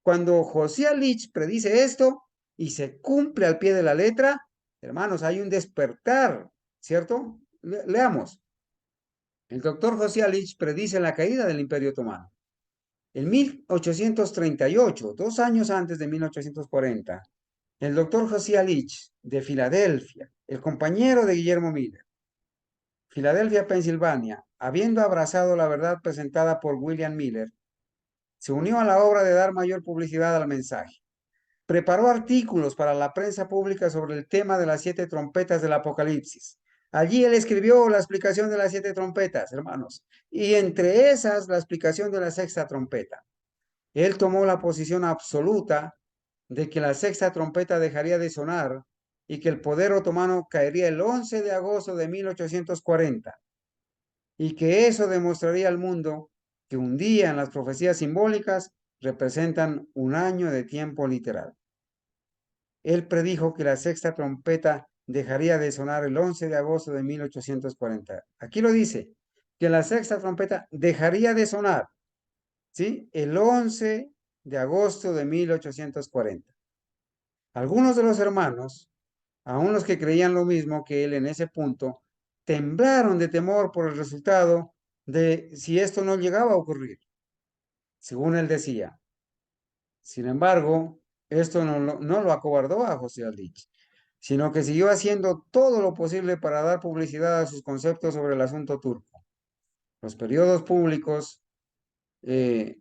Cuando Josías Lich predice esto y se cumple al pie de la letra, hermanos, hay un despertar, ¿cierto? Leamos. El doctor José Lich predice la caída del Imperio Otomano. En 1838, 2 años antes de 1840, el doctor José Lich de Filadelfia, el compañero de Guillermo Miller, Filadelfia, Pensilvania, habiendo abrazado la verdad presentada por William Miller, se unió a la obra de dar mayor publicidad al mensaje. Preparó artículos para la prensa pública sobre el tema de las 7 trompetas del Apocalipsis. Allí él escribió la explicación de las 7 trompetas, hermanos, y entre esas la explicación de la sexta trompeta. Él tomó la posición absoluta de que la sexta trompeta dejaría de sonar y que el poder otomano caería el 11 de agosto de 1840 y que eso demostraría al mundo que un día en las profecías simbólicas representan un año de tiempo literal. Él predijo que la sexta trompeta dejaría de sonar el 11 de agosto de 1840. Aquí lo dice, que la sexta trompeta dejaría de sonar, ¿sí? El 11 de agosto de 1840. Algunos de los hermanos, aun los que creían lo mismo que él en ese punto, temblaron de temor por el resultado de si esto no llegaba a ocurrir, según él decía. Sin embargo, esto no lo acobardó a José Aldich, sino que siguió haciendo todo lo posible para dar publicidad a sus conceptos sobre el asunto turco. Los periódicos públicos eh,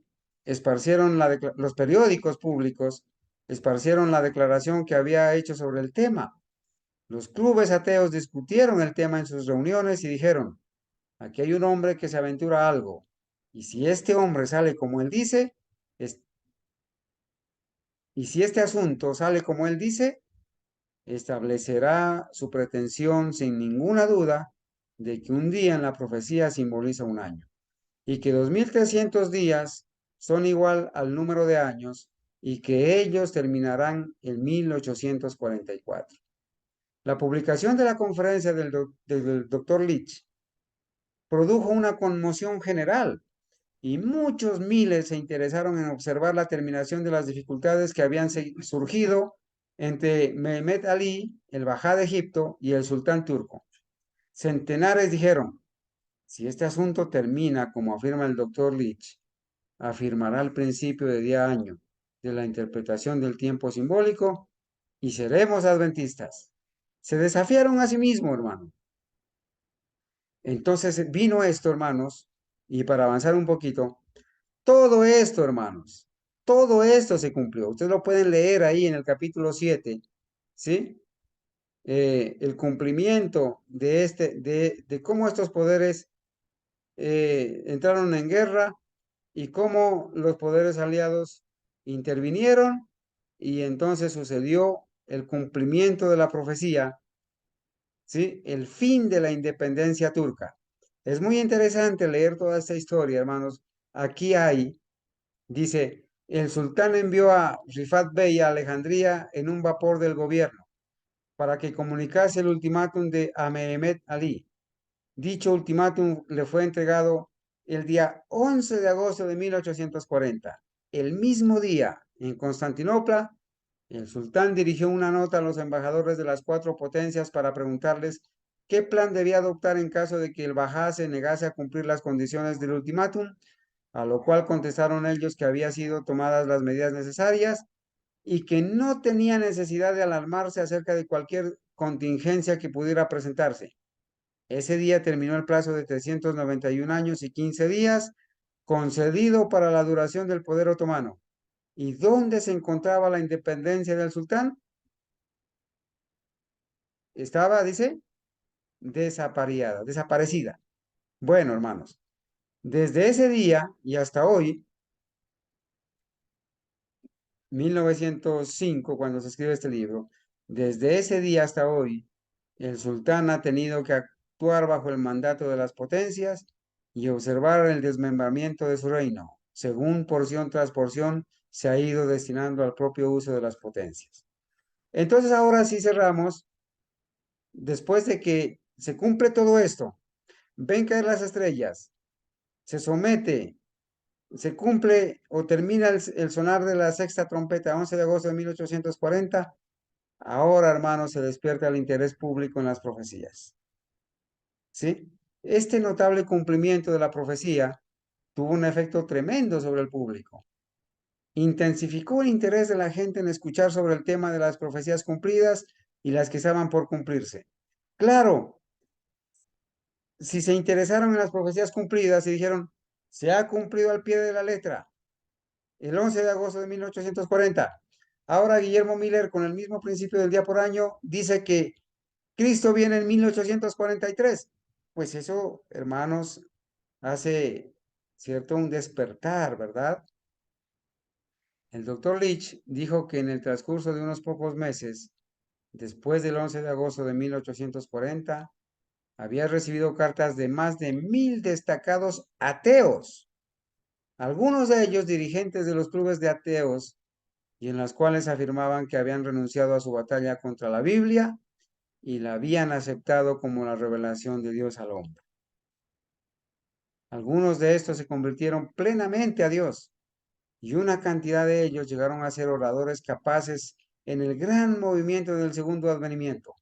los periódicos públicos esparcieron la declaración que había hecho sobre el tema. Los clubes ateos discutieron el tema en sus reuniones y dijeron, aquí hay un hombre que se aventura a algo, y si este hombre sale como él dice, Y si este asunto sale como él dice, establecerá su pretensión sin ninguna duda de que un día en la profecía simboliza un año y que 2300 días son igual al número de años y que ellos terminarán en 1844. La publicación de la conferencia del doctor Leach produjo una conmoción general y muchos miles se interesaron en observar la terminación de las dificultades que habían surgido entre Mehmet Ali, el Bajá de Egipto, y el sultán turco. Centenares dijeron, si este asunto termina como afirma el doctor Leach, afirmará el principio de día año de la interpretación del tiempo simbólico y seremos adventistas. Se desafiaron a sí mismos, hermano. Entonces vino esto, hermanos, y para avanzar un poquito, todo esto, hermanos, todo esto se cumplió. Ustedes lo pueden leer ahí en el capítulo 7, ¿sí? El cumplimiento de cómo estos poderes entraron en guerra y cómo los poderes aliados intervinieron y entonces sucedió el cumplimiento de la profecía, ¿sí? El fin de la independencia turca. Es muy interesante leer toda esta historia, hermanos. Aquí hay, dice, el sultán envió a Rifat Bey a Alejandría en un vapor del gobierno para que comunicase el ultimátum de Mehmet Ali. Dicho ultimátum le fue entregado el día 11 de agosto de 1840. El mismo día, en Constantinopla, el sultán dirigió una nota a los embajadores de las cuatro potencias para preguntarles qué plan debía adoptar en caso de que el Bajá se negase a cumplir las condiciones del ultimátum, a lo cual contestaron ellos que habían sido tomadas las medidas necesarias y que no tenía necesidad de alarmarse acerca de cualquier contingencia que pudiera presentarse. Ese día terminó el plazo de 391 años y 15 días concedido para la duración del poder otomano. ¿Y dónde se encontraba la independencia del sultán? Estaba, dice, desaparecida. Bueno, hermanos, desde ese día y hasta hoy, 1905, cuando se escribe este libro, desde ese día hasta hoy, el sultán ha tenido que actuar bajo el mandato de las potencias y observar el desmembramiento de su reino, según porción tras porción se ha ido destinando al propio uso de las potencias. Entonces ahora sí cerramos, después de que se cumple todo esto, ven caer las estrellas, se somete, se cumple o termina el sonar de la sexta trompeta, 11 de agosto de 1840. Ahora, hermanos, se despierta el interés público en las profecías. ¿Sí? Este notable cumplimiento de la profecía tuvo un efecto tremendo sobre el público. Intensificó el interés de la gente en escuchar sobre el tema de las profecías cumplidas y las que estaban por cumplirse. Claro, si se interesaron en las profecías cumplidas y dijeron, se ha cumplido al pie de la letra, el 11 de agosto de 1840. Ahora Guillermo Miller, con el mismo principio del día por año, dice que Cristo viene en 1843. Pues eso, hermanos, hace, ¿cierto? Un despertar, ¿verdad? El doctor Leach dijo que en el transcurso de unos pocos meses, después del 11 de agosto de 1840, había recibido cartas de más de 1000 destacados ateos, algunos de ellos dirigentes de los clubes de ateos, y en las cuales afirmaban que habían renunciado a su batalla contra la Biblia y la habían aceptado como la revelación de Dios al hombre. Algunos de estos se convirtieron plenamente a Dios y una cantidad de ellos llegaron a ser oradores capaces en el gran movimiento del segundo advenimiento,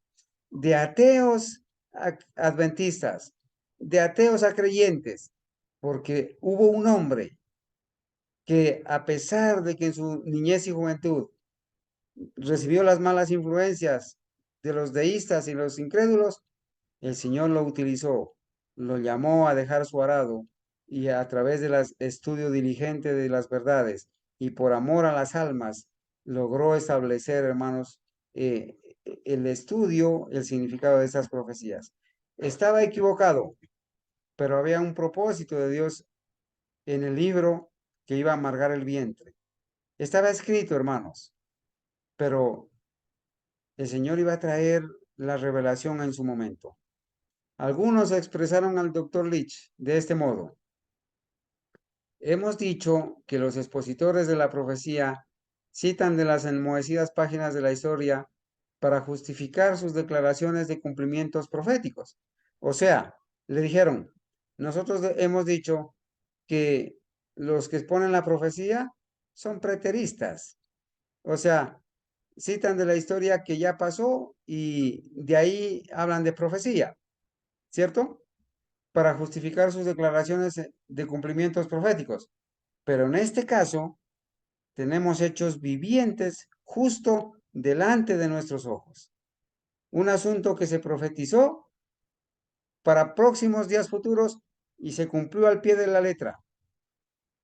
de ateos a adventistas, de ateos a creyentes, porque hubo un hombre que a pesar de que en su niñez y juventud recibió las malas influencias de los deístas y los incrédulos, el Señor lo utilizó, lo llamó a dejar su arado y a través del estudio diligente de las verdades y por amor a las almas, logró establecer, hermanos, el estudio, el significado de estas profecías. Estaba equivocado, pero había un propósito de Dios en el libro que iba a amargar el vientre. Estaba escrito, hermanos. pero el Señor iba a traer la revelación en su momento. Algunos expresaron al doctor Leach de este modo: hemos dicho que los expositores de la profecía citan de las enmohecidas páginas de la historia para justificar sus declaraciones de cumplimientos proféticos. O sea, le dijeron, nosotros hemos dicho que los que exponen la profecía son preteristas. O sea, citan de la historia que ya pasó y de ahí hablan de profecía, ¿cierto? Para justificar sus declaraciones de cumplimientos proféticos. Pero en este caso, tenemos hechos vivientes justo delante de nuestros ojos. Un asunto que se profetizó para próximos días futuros y se cumplió al pie de la letra.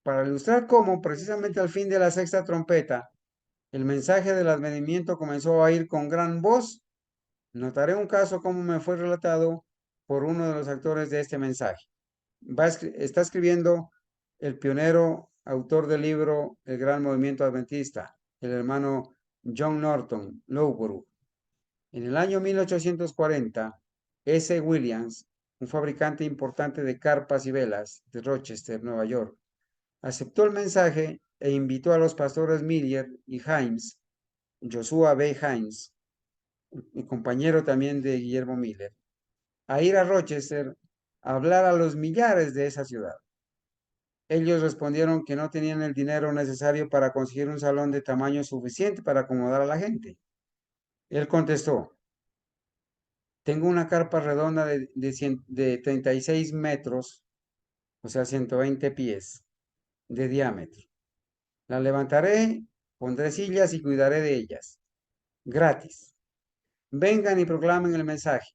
Para ilustrar cómo, precisamente al fin de la sexta trompeta, el mensaje del advenimiento comenzó a ir con gran voz, notaré un caso como me fue relatado por uno de los actores de este mensaje. Está escribiendo el pionero autor del libro El Gran Movimiento Adventista, el hermano John Norton Lowborough. En el año 1840, S. Williams, un fabricante importante de carpas y velas de Rochester, Nueva York, aceptó el mensaje e invitó a los pastores Miller y Himes, Joshua B. Himes, y compañero también de Guillermo Miller, a ir a Rochester a hablar a los millares de esa ciudad. Ellos respondieron que no tenían el dinero necesario para conseguir un salón de tamaño suficiente para acomodar a la gente. Él contestó, tengo una carpa redonda de 36 metros, o sea, 120 pies de diámetro. La levantaré, pondré sillas y cuidaré de ellas. Gratis. Vengan y proclamen el mensaje.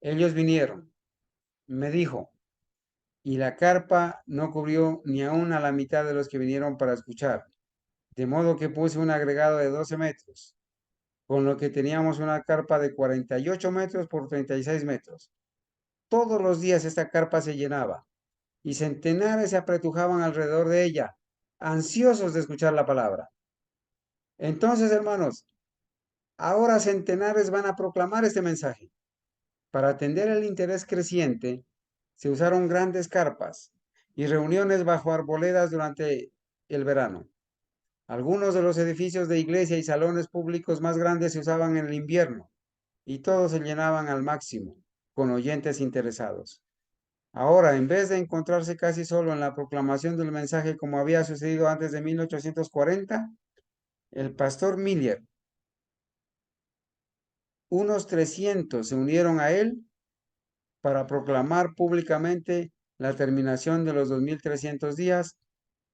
Ellos vinieron. Me dijo, y la carpa no cubrió ni aún a la mitad de los que vinieron para escuchar, de modo que puse un agregado de 12 metros, con lo que teníamos una carpa de 48 metros por 36 metros. Todos los días esta carpa se llenaba y centenares se apretujaban alrededor de ella, ansiosos de escuchar la palabra. Entonces, hermanos, ahora centenares van a proclamar este mensaje. Para atender el interés creciente, se usaron grandes carpas y reuniones bajo arboledas durante el verano. Algunos de los edificios de iglesia y salones públicos más grandes se usaban en el invierno y todos se llenaban al máximo con oyentes interesados. Ahora, en vez de encontrarse casi solo en la proclamación del mensaje como había sucedido antes de 1840, el pastor Miller, unos 300 se unieron a él para proclamar públicamente la terminación de los 2300 días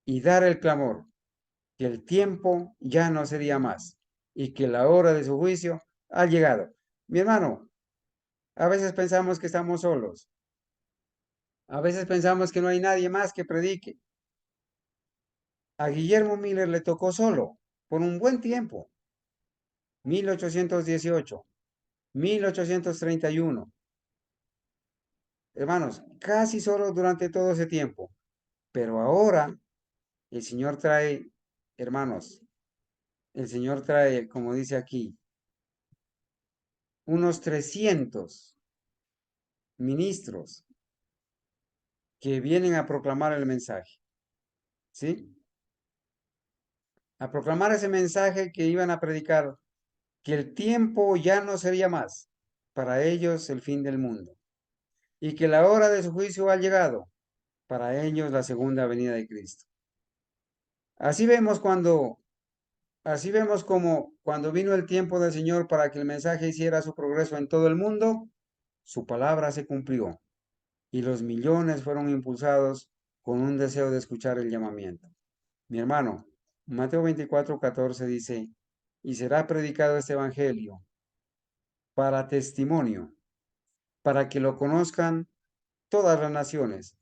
y dar el clamor que el tiempo ya no sería más y que la hora de su juicio ha llegado. Mi hermano, a veces pensamos que estamos solos, a veces pensamos que no hay nadie más que predique. A Guillermo Miller le tocó solo por un buen tiempo, 1818, 1831. Hermanos, casi solo durante todo ese tiempo. Pero ahora el Señor trae, hermanos, el Señor trae, como dice aquí, unos 300 ministros que vienen a proclamar el mensaje, ¿sí? A proclamar ese mensaje que iban a predicar, que el tiempo ya no sería más para ellos el fin del mundo y que la hora de su juicio ha llegado, para ellos la segunda venida de Cristo. Así vemos cuando, así vemos como cuando vino el tiempo del Señor para que el mensaje hiciera su progreso en todo el mundo, su palabra se cumplió y los millones fueron impulsados con un deseo de escuchar el llamamiento. Mi hermano, Mateo 24:14 dice, y será predicado este evangelio para testimonio, para que lo conozcan todas las naciones,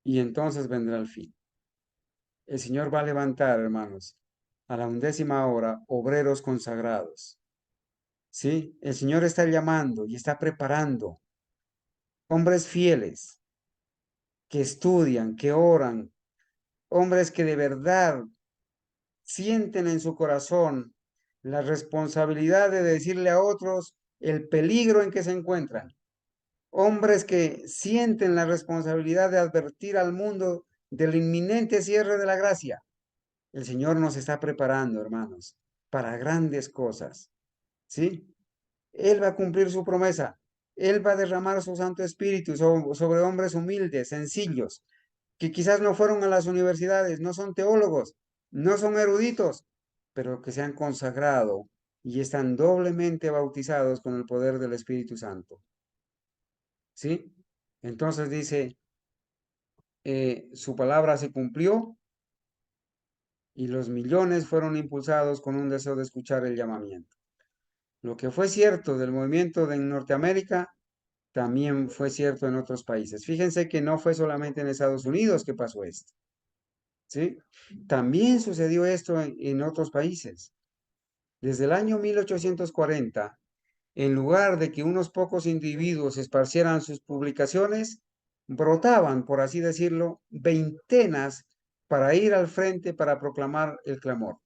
y entonces vendrá el fin. El Señor va a levantar, hermanos, a la 11ª hora, obreros consagrados. ¿Sí? El Señor está llamando y está preparando hombres fieles que estudian, que oran, hombres que de verdad sienten en su corazón la responsabilidad de decirle a otros el peligro en que se encuentran. Hombres que sienten la responsabilidad de advertir al mundo del inminente cierre de la gracia. El Señor nos está preparando, hermanos, para grandes cosas, ¿sí? Él va a cumplir su promesa. Él va a derramar su Santo Espíritu sobre hombres humildes, sencillos, que quizás no fueron a las universidades, no son teólogos, no son eruditos, pero que se han consagrado y están doblemente bautizados con el poder del Espíritu Santo. ¿Sí? Entonces dice, su palabra se cumplió y los millones fueron impulsados con un deseo de escuchar el llamamiento. Lo que fue cierto del movimiento de Norteamérica también fue cierto en otros países. Fíjense que no fue solamente en Estados Unidos que pasó esto, ¿sí? También sucedió esto en otros países. Desde el año 1840, en lugar de que unos pocos individuos esparcieran sus publicaciones, brotaban, por así decirlo, veintenas para ir al frente para proclamar el clamor.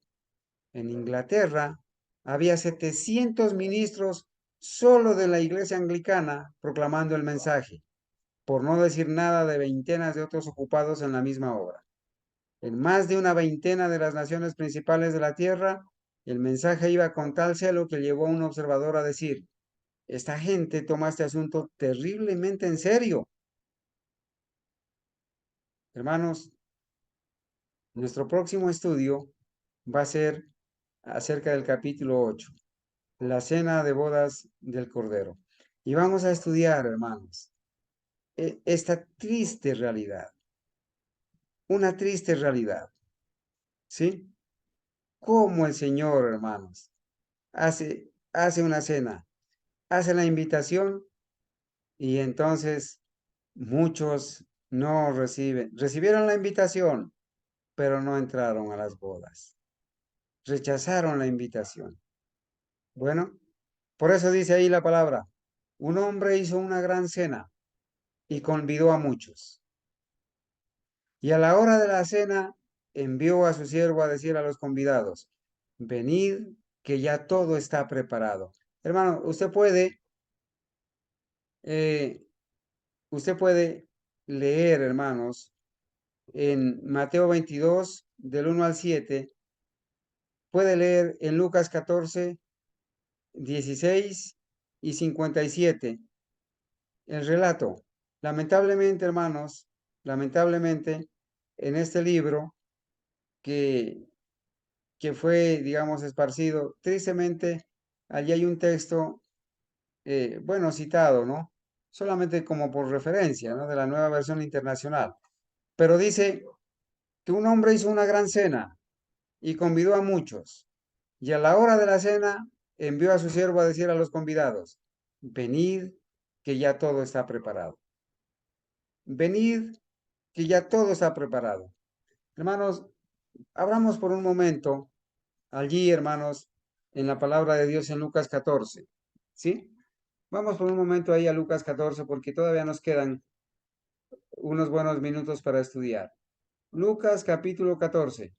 En Inglaterra había 700 ministros solo de la iglesia anglicana proclamando el mensaje, por no decir nada de veintenas de otros ocupados en la misma obra. En más de una veintena de las naciones principales de la tierra, el mensaje iba con tal celo que llevó a un observador a decir, esta gente toma este asunto terriblemente en serio. Hermanos, nuestro próximo estudio va a ser acerca del capítulo 8, la cena de bodas del Cordero. Y vamos a estudiar, hermanos, esta triste realidad, una triste realidad, ¿sí? Cómo el Señor, hermanos, hace una cena, hace la invitación y entonces muchos no recibieron la invitación, pero no entraron a las bodas. Rechazaron la invitación. Bueno, por eso dice ahí la palabra, un hombre hizo una gran cena y convidó a muchos. Y a la hora de la cena envió a su siervo a decir a los convidados, venid que ya todo está preparado. Hermano, eh, usted puede leer, hermanos, en Mateo 22, del 1 al 7, puede leer en Lucas 14, 16 y 57 el relato. Lamentablemente, hermanos, lamentablemente, en este libro que, que fue, digamos, esparcido, tristemente, allí hay un texto, bueno, citado, ¿no? Solamente como por referencia, ¿no? De la Nueva Versión Internacional. Pero dice que un hombre hizo una gran cena y convidó a muchos. Y a la hora de la cena envió a su siervo a decir a los convidados, venid, que ya todo está preparado. Venid, que ya todo está preparado. Hermanos, abramos por un momento allí, hermanos, en la palabra de Dios en Lucas 14. ¿Sí? Vamos por un momento ahí a Lucas 14 porque todavía nos quedan unos buenos minutos para estudiar. Lucas capítulo 14.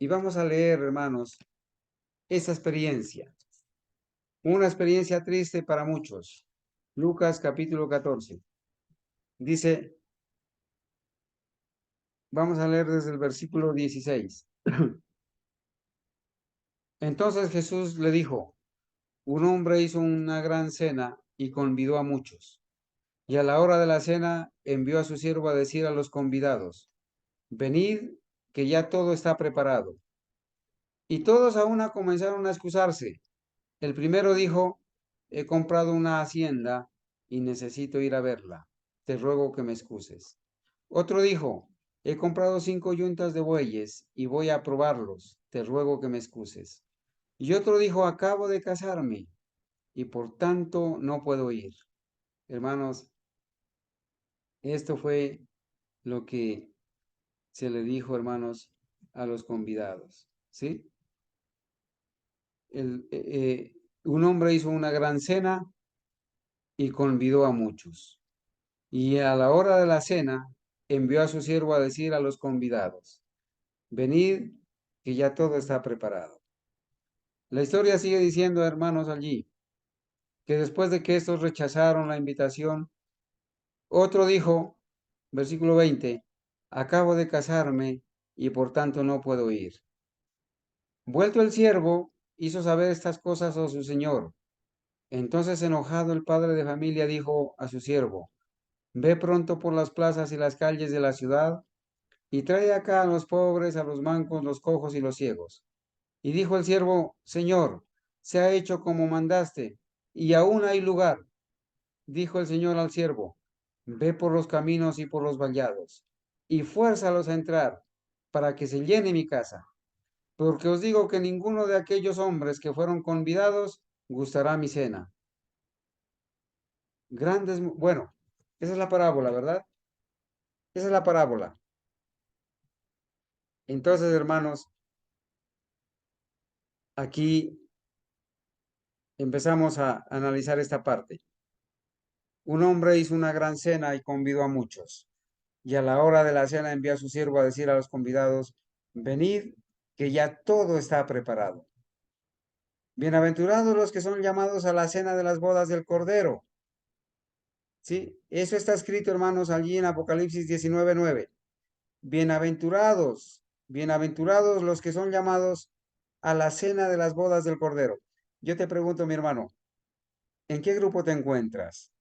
Y vamos a leer, hermanos, esa experiencia. Una experiencia triste para muchos. Lucas capítulo 14. Dice, vamos a leer desde el versículo 16. Entonces Jesús le dijo, un hombre hizo una gran cena y convidó a muchos. Y a la hora de la cena envió a su siervo a decir a los convidados, venid, que ya todo está preparado. Y todos a una comenzaron a excusarse. El primero dijo, he comprado una hacienda y necesito ir a verla. Te ruego que me excuses. Otro dijo, he comprado 5 yuntas de bueyes y voy a probarlos. Te ruego que me excuses. Y otro dijo, acabo de casarme y por tanto no puedo ir. Hermanos, esto fue lo que se le dijo, hermanos, a los convidados, ¿sí? Un hombre hizo una gran cena y convidó a muchos. Y a la hora de la cena envió a su siervo a decir a los convidados, venid, que ya todo está preparado. La historia sigue diciendo, hermanos, allí, que después de que estos rechazaron la invitación, otro dijo, versículo 20, acabo de casarme y por tanto no puedo ir. Vuelto el siervo, hizo saber estas cosas a su señor. Entonces, enojado, el padre de familia dijo a su siervo, ve pronto por las plazas y las calles de la ciudad y trae acá a los pobres, a los mancos, los cojos y los ciegos. Y dijo el siervo, Señor, se ha hecho como mandaste, y aún hay lugar. Dijo el Señor al siervo, ve por los caminos y por los vallados, y fuérzalos a entrar, para que se llene mi casa. Porque os digo que ninguno de aquellos hombres que fueron convidados gustará mi cena. Grandes, bueno, esa es la parábola, ¿verdad? Esa es la parábola. Entonces, hermanos, aquí empezamos a analizar esta parte. Un hombre hizo una gran cena y convidó a muchos. Y a la hora de la cena envió a su siervo a decir a los convidados, venid, que ya todo está preparado. Bienaventurados los que son llamados a la cena de las bodas del Cordero. ¿Sí? Eso está escrito, hermanos, allí en Apocalipsis 19:9. Bienaventurados, bienaventurados los que son llamados a la cena de las bodas del Cordero. Yo te pregunto, mi hermano, ¿en qué grupo te encuentras?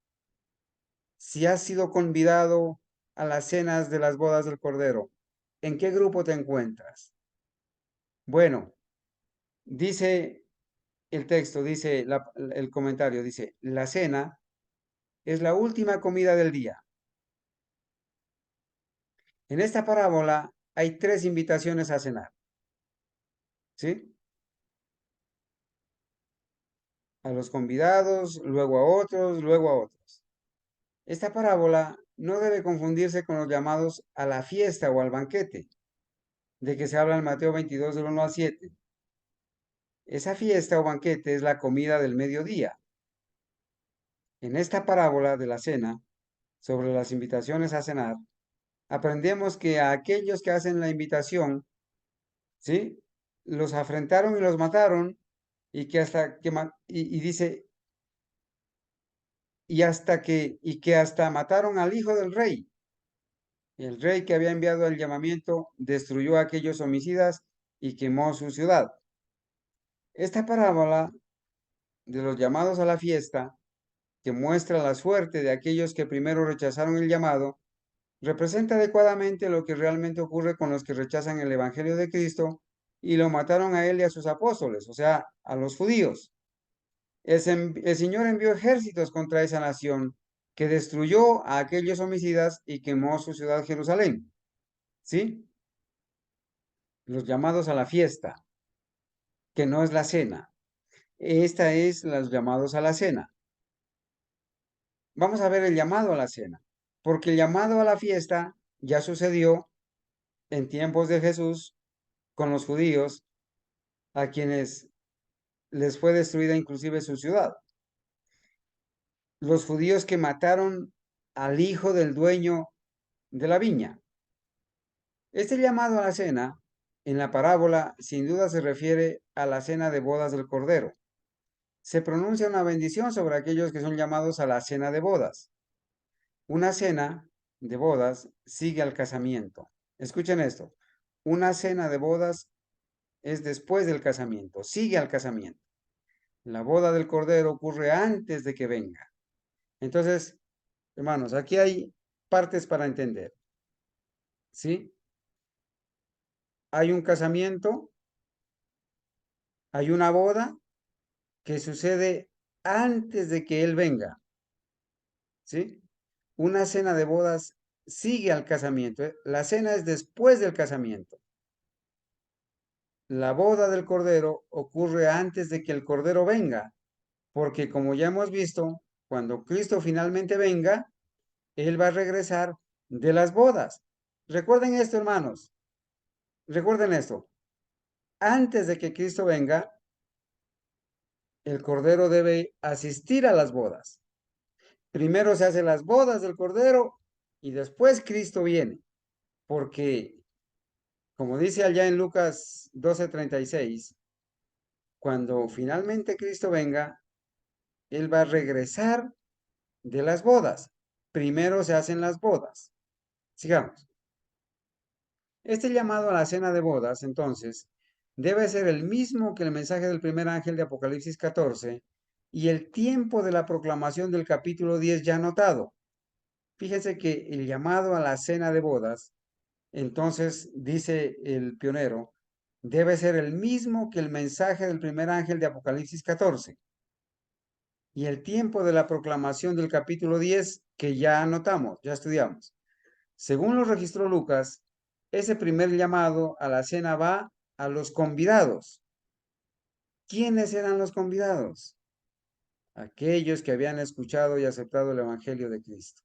Si has sido convidado a las cenas de las bodas del Cordero, ¿en qué grupo te encuentras? Bueno, dice el texto, dice el comentario, dice, la cena es la última comida del día. En esta parábola hay tres invitaciones a cenar, ¿sí? A los convidados, luego a otros, luego a otros. Esta parábola no debe confundirse con los llamados a la fiesta o al banquete, de que se habla en Mateo 22, del 1 al 7. Esa fiesta o banquete es la comida del mediodía. En esta parábola de la cena, sobre las invitaciones a cenar, aprendemos que a aquellos que hacen la invitación, ¿sí? Los afrentaron y los mataron, y que hasta que, y dice, y que hasta mataron al hijo del rey. El rey que había enviado el llamamiento destruyó a aquellos homicidas y quemó su ciudad. Esta parábola de los llamados a la fiesta, que muestra la suerte de aquellos que primero rechazaron el llamado, representa adecuadamente lo que realmente ocurre con los que rechazan el Evangelio de Cristo y lo mataron a él y a sus apóstoles, o sea, a los judíos. El Señor envió ejércitos contra esa nación que destruyó a aquellos homicidas y quemó su ciudad Jerusalén. ¿Sí? Los llamados a la fiesta, que no es la cena. Esta es los llamados a la cena. Vamos a ver el llamado a la cena, porque el llamado a la fiesta ya sucedió en tiempos de Jesús con los judíos, a quienes les fue destruida inclusive su ciudad. Los judíos que mataron al hijo del dueño de la viña. Este llamado a la cena, en la parábola, sin duda se refiere a la cena de bodas del Cordero. Se pronuncia una bendición sobre aquellos que son llamados a la cena de bodas. Una cena de bodas sigue al casamiento. Escuchen esto. Una cena de bodas es después del casamiento, sigue al casamiento. La boda del Cordero ocurre antes de que venga. Entonces, hermanos, aquí hay partes para entender. ¿Sí? Hay un casamiento, hay una boda que sucede antes de que Él venga. ¿Sí? Una cena de bodas sigue al casamiento. La cena es después del casamiento. La boda del Cordero ocurre antes de que el Cordero venga, porque como ya hemos visto, cuando Cristo finalmente venga, Él va a regresar de las bodas. Recuerden esto, hermanos. Recuerden esto. Antes de que Cristo venga, el Cordero debe asistir a las bodas. Primero se hacen las bodas del Cordero y después Cristo viene, porque, como dice allá en Lucas 12:36, cuando finalmente Cristo venga, Él va a regresar de las bodas. Primero se hacen las bodas. Sigamos. Este llamado a la cena de bodas, entonces, debe ser el mismo que el mensaje del primer ángel de Apocalipsis 14 y el tiempo de la proclamación del capítulo 10 ya anotado. Fíjense que el llamado a la cena de bodas, entonces, dice el pionero, debe ser el mismo que el mensaje del primer ángel de Apocalipsis 14 y el tiempo de la proclamación del capítulo 10 que ya anotamos, ya estudiamos. Según lo registró Lucas, ese primer llamado a la cena va a los convidados. ¿Quiénes eran los convidados? Aquellos que habían escuchado y aceptado el Evangelio de Cristo.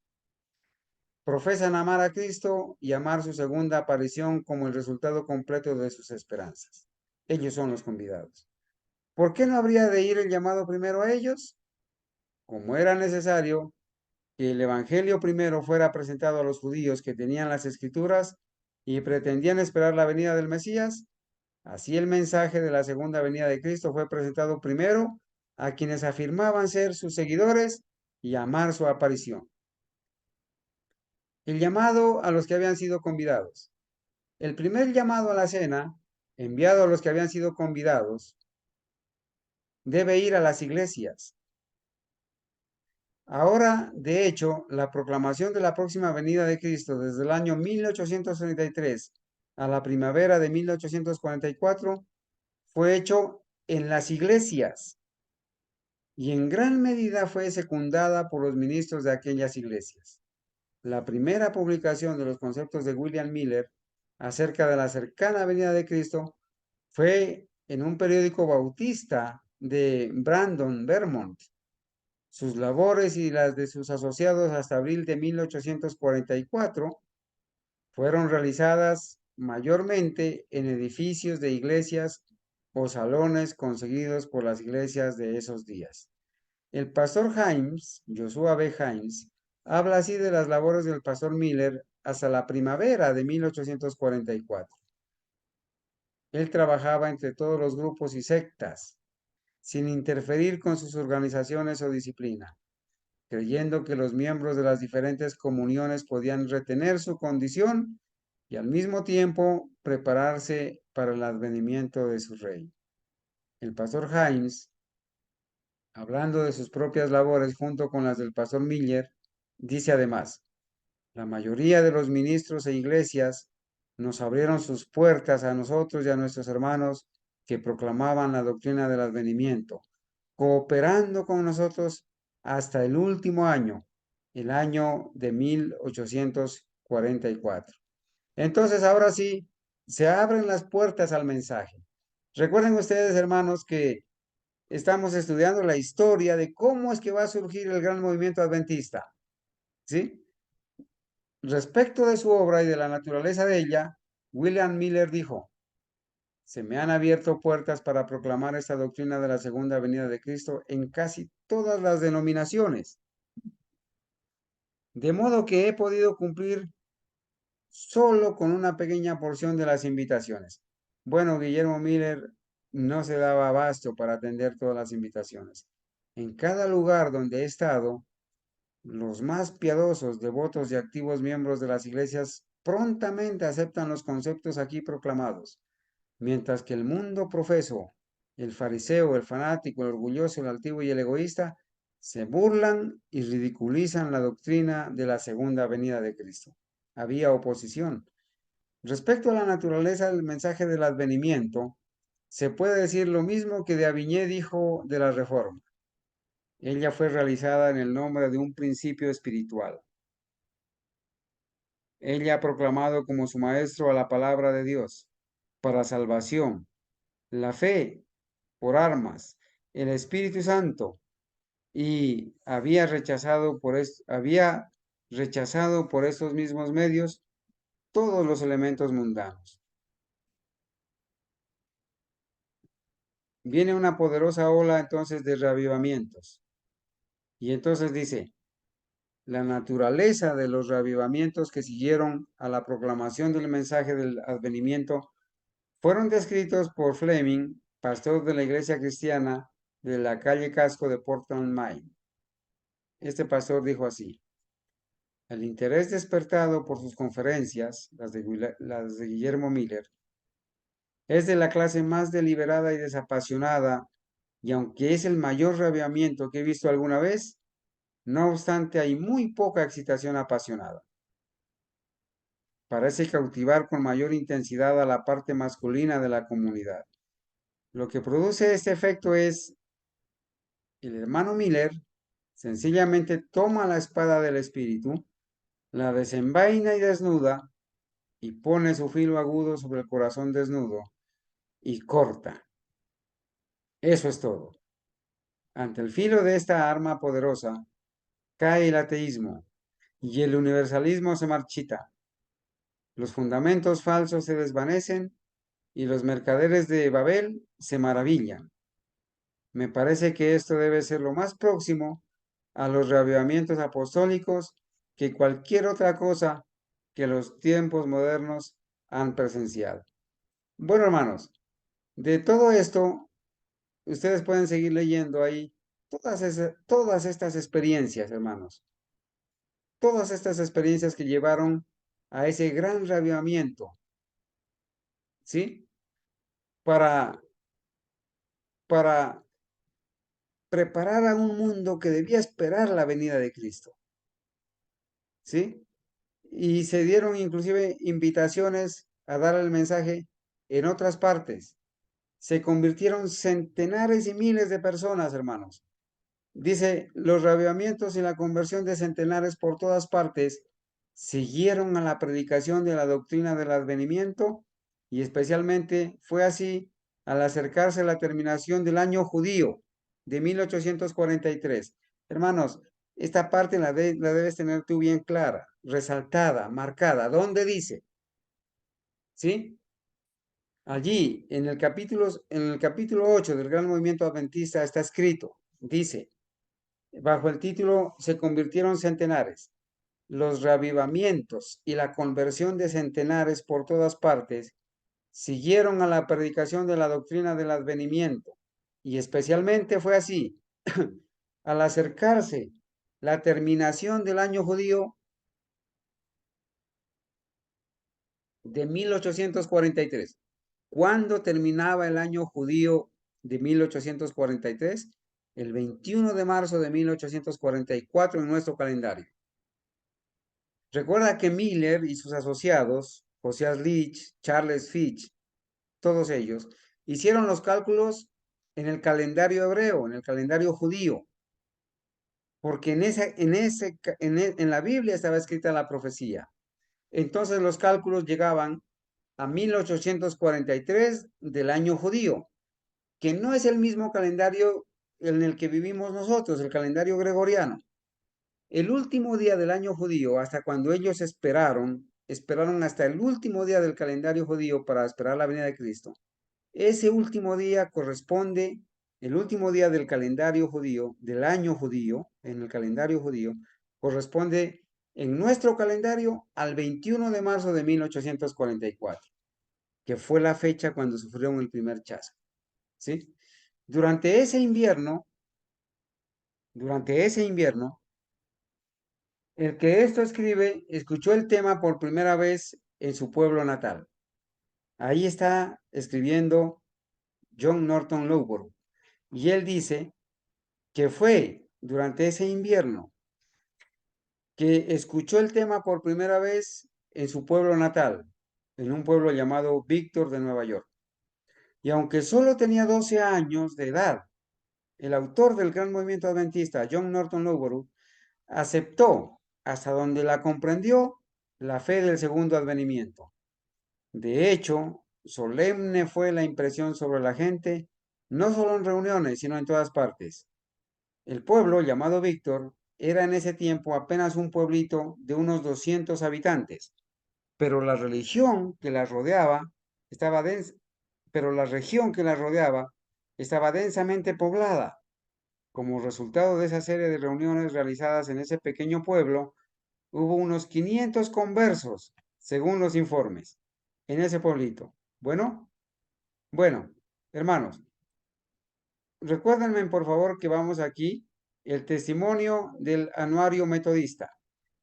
Profesan amar a Cristo y amar su segunda aparición como el resultado completo de sus esperanzas. Ellos son los convidados. ¿Por qué no habría de ir el llamado primero a ellos? Como era necesario que el Evangelio primero fuera presentado a los judíos que tenían las escrituras y pretendían esperar la venida del Mesías, así el mensaje de la segunda venida de Cristo fue presentado primero a quienes afirmaban ser sus seguidores y amar su aparición. El llamado a los que habían sido convidados. El primer llamado a la cena, enviado a los que habían sido convidados, debe ir a las iglesias. Ahora, de hecho, la proclamación de la próxima venida de Cristo desde el año 1833 a la primavera de 1844 fue hecho en las iglesias y en gran medida fue secundada por los ministros de aquellas iglesias. La primera publicación de los conceptos de William Miller acerca de la cercana venida de Cristo fue en un periódico bautista de Brandon, Vermont. Sus labores y las de sus asociados hasta abril de 1844 fueron realizadas mayormente en edificios de iglesias o salones conseguidos por las iglesias de esos días. El pastor Himes, Joshua B. Himes, habla así de las labores del pastor Miller hasta la primavera de 1844. Él trabajaba entre todos los grupos y sectas, sin interferir con sus organizaciones o disciplina, creyendo que los miembros de las diferentes comuniones podían retener su condición y al mismo tiempo prepararse para el advenimiento de su rey. El pastor Himes, hablando de sus propias labores junto con las del pastor Miller, dice además, la mayoría de los ministros e iglesias nos abrieron sus puertas a nosotros y a nuestros hermanos que proclamaban la doctrina del advenimiento, cooperando con nosotros hasta el último año, el año de 1844. Entonces, ahora sí, se abren las puertas al mensaje. Recuerden ustedes, hermanos, que estamos estudiando la historia de cómo es que va a surgir el gran movimiento adventista, ¿sí? Respecto de su obra y de la naturaleza de ella, William Miller dijo, se me han abierto puertas para proclamar esta doctrina de la segunda venida de Cristo en casi todas las denominaciones, de modo que he podido cumplir solo con una pequeña porción de las invitaciones. Bueno, Guillermo Miller no se daba abasto para atender todas las invitaciones. En cada lugar donde he estado, los más piadosos, devotos y activos miembros de las iglesias prontamente aceptan los conceptos aquí proclamados, mientras que el mundo profeso, el fariseo, el fanático, el orgulloso, el altivo y el egoísta, se burlan y ridiculizan la doctrina de la segunda venida de Cristo. Había oposición. Respecto a la naturaleza del mensaje del advenimiento, se puede decir lo mismo que de Aviñé dijo de la Reforma. Ella fue realizada en el nombre de un principio espiritual. Ella ha proclamado como su maestro a la palabra de Dios para salvación, la fe por armas, el Espíritu Santo, y había rechazado por estos mismos medios todos los elementos mundanos. Viene una poderosa ola entonces de reavivamientos. Y entonces dice, la naturaleza de los reavivamientos que siguieron a la proclamación del mensaje del advenimiento fueron descritos por Fleming pastor de la iglesia cristiana de la calle Casco de Portland, Maine. Este pastor dijo así: el interés despertado por sus conferencias, las de Guillermo Miller, es de la clase más deliberada y desapasionada, y aunque es el mayor reavivamiento que he visto alguna vez, no obstante hay muy poca excitación apasionada. Parece cautivar con mayor intensidad a la parte masculina de la comunidad. Lo que produce este efecto es el hermano Miller sencillamente toma la espada del espíritu, la desenvaina y desnuda, y pone su filo agudo sobre el corazón desnudo y corta. Eso es todo. Ante el filo de esta arma poderosa, cae el ateísmo y el universalismo se marchita. Los fundamentos falsos se desvanecen y los mercaderes de Babel se maravillan. Me parece que esto debe ser lo más próximo a los reavivamientos apostólicos que cualquier otra cosa que los tiempos modernos han presenciado. Bueno, hermanos, de todo esto, ustedes pueden seguir leyendo ahí todas estas experiencias, hermanos. Todas estas experiencias que llevaron a ese gran reavivamiento, ¿sí? Para, para preparar a un mundo que debía esperar la venida de Cristo, ¿sí? Y se dieron inclusive invitaciones a dar el mensaje en otras partes. Se convirtieron centenares y miles de personas, hermanos. Dice, los reavivamientos y la conversión de centenares por todas partes siguieron a la predicación de la doctrina del advenimiento, y especialmente fue así al acercarse la terminación del año judío de 1843. Hermanos, esta parte la debes tener tú bien clara, resaltada, marcada. ¿Dónde dice? ¿Sí? Allí, en el capítulo 8 del Gran Movimiento Adventista está escrito, dice, bajo el título Se convirtieron centenares. Los reavivamientos y la conversión de centenares por todas partes siguieron a la predicación de la doctrina del advenimiento, y especialmente fue así al acercarse la terminación del año judío de 1843. ¿Cuándo terminaba el año judío de 1843? El 21 de marzo de 1844 en nuestro calendario. Recuerda que Miller y sus asociados, Josiah Leach, Charles Fitch, todos ellos, hicieron los cálculos en el calendario hebreo, en el calendario judío, porque en la Biblia estaba escrita la profecía. Entonces los cálculos llegaban a 1843 del año judío, que no es el mismo calendario en el que vivimos nosotros, el calendario gregoriano. El último día del año judío, hasta cuando ellos esperaron hasta el último día del calendario judío para esperar la venida de Cristo. Ese último día corresponde, el último día del calendario judío, del año judío, en el calendario judío, corresponde en nuestro calendario al 21 de marzo de 1844, que fue la fecha cuando sufrieron el primer chasco, ¿sí? Durante ese invierno, el que esto escribe escuchó el tema por primera vez en su pueblo natal. Ahí está escribiendo John Norton Loughborough. Y él dice que fue durante ese invierno que escuchó el tema por primera vez en su pueblo natal, en un pueblo llamado Víctor de Nueva York. Y aunque solo tenía 12 años de edad, el autor del gran movimiento adventista, John Norton Loughborough, aceptó, hasta donde la comprendió, la fe del segundo advenimiento. De hecho, solemne fue la impresión sobre la gente, no solo en reuniones, sino en todas partes. El pueblo, llamado Víctor, era en ese tiempo apenas un pueblito de unos 200 habitantes, pero la religión que la rodeaba estaba pero la región que la rodeaba estaba densamente poblada. Como resultado de esa serie de reuniones realizadas en ese pequeño pueblo, hubo unos 500 conversos, según los informes, en ese pueblito. Bueno, hermanos, recuérdenme por favor que vamos aquí, el testimonio del anuario metodista.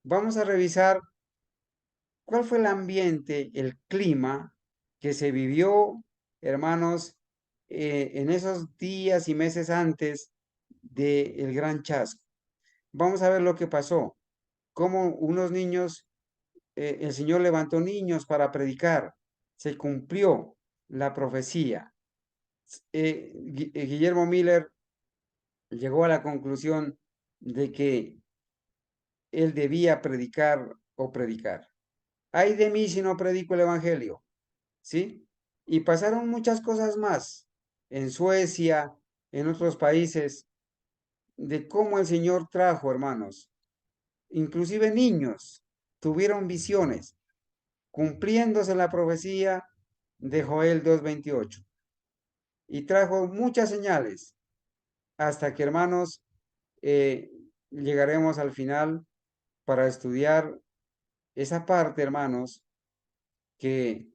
Vamos a revisar cuál fue el ambiente, el clima que se vivió, hermanos, en esos días y meses antes del gran chasco. Vamos a ver lo que pasó, cómo unos niños, el Señor levantó niños para predicar, se cumplió la profecía. Guillermo Miller llegó a la conclusión de que él debía predicar o predicar. Ay de mí si no predico el Evangelio, ¿sí? Y pasaron muchas cosas más en Suecia, en otros países, de cómo el Señor trajo, hermanos, inclusive niños tuvieron visiones, cumpliéndose la profecía de Joel 2:28. Y trajo muchas señales hasta que, hermanos, eh, llegaremos al final para estudiar esa parte, hermanos, que